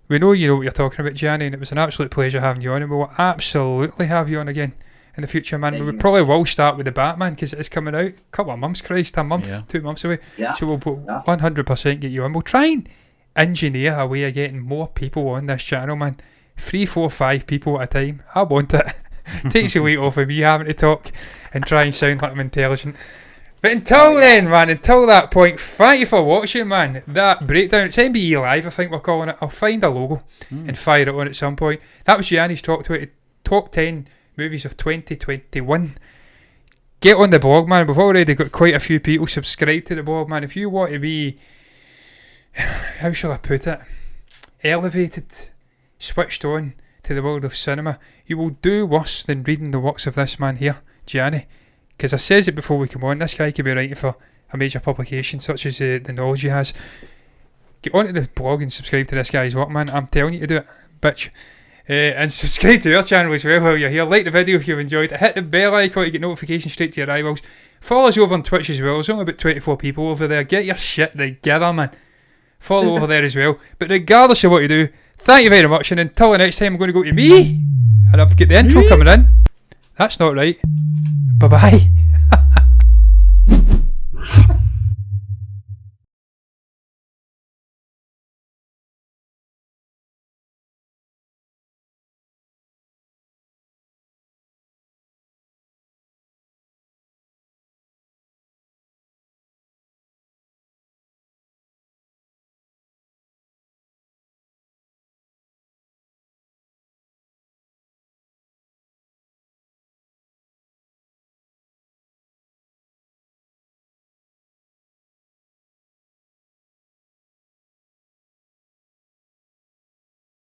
We know you know what you're talking about, Gianni, and it was an absolute pleasure having you on, and we will absolutely have you on again in the future, man. We probably will start with the Batman, because it is coming out a couple of months, a month, 2 months away. So we'll 100% get you on. We'll try and engineer a way of getting more people on this channel, man. 3, 4, 5 people at a time. I want it. Takes the weight off of me having to talk and try and sound like I'm intelligent. But until then, man, until that point, thank you for watching, man. That breakdown, it's MBE Live, I think we're calling it. I'll find a logo and fire it on at some point. That was Gianni's top 10 movies of 2021. Get on the blog, man. We've already got quite a few people subscribed to the blog, man. If you want to be, how shall I put it, elevated, switched on to the world of cinema, you will do worse than reading the works of this man here, Gianni. Because I says it before we come on, this guy could be writing for a major publication such as the knowledge he has. Get onto the blog and subscribe to this guy's work, man. I'm telling you to do it, bitch. And subscribe to our channel as well while you're here. Like the video if you've enjoyed it. Hit the bell icon to get notifications straight to your eyeballs. Follow us over on Twitch as well. There's only about 24 people over there. Get your shit together, man. Follow over there as well. But regardless of what you do, thank you very much. And until the next time, I'm going to go to me. And I've got the intro coming in. That's not right. Bye-bye.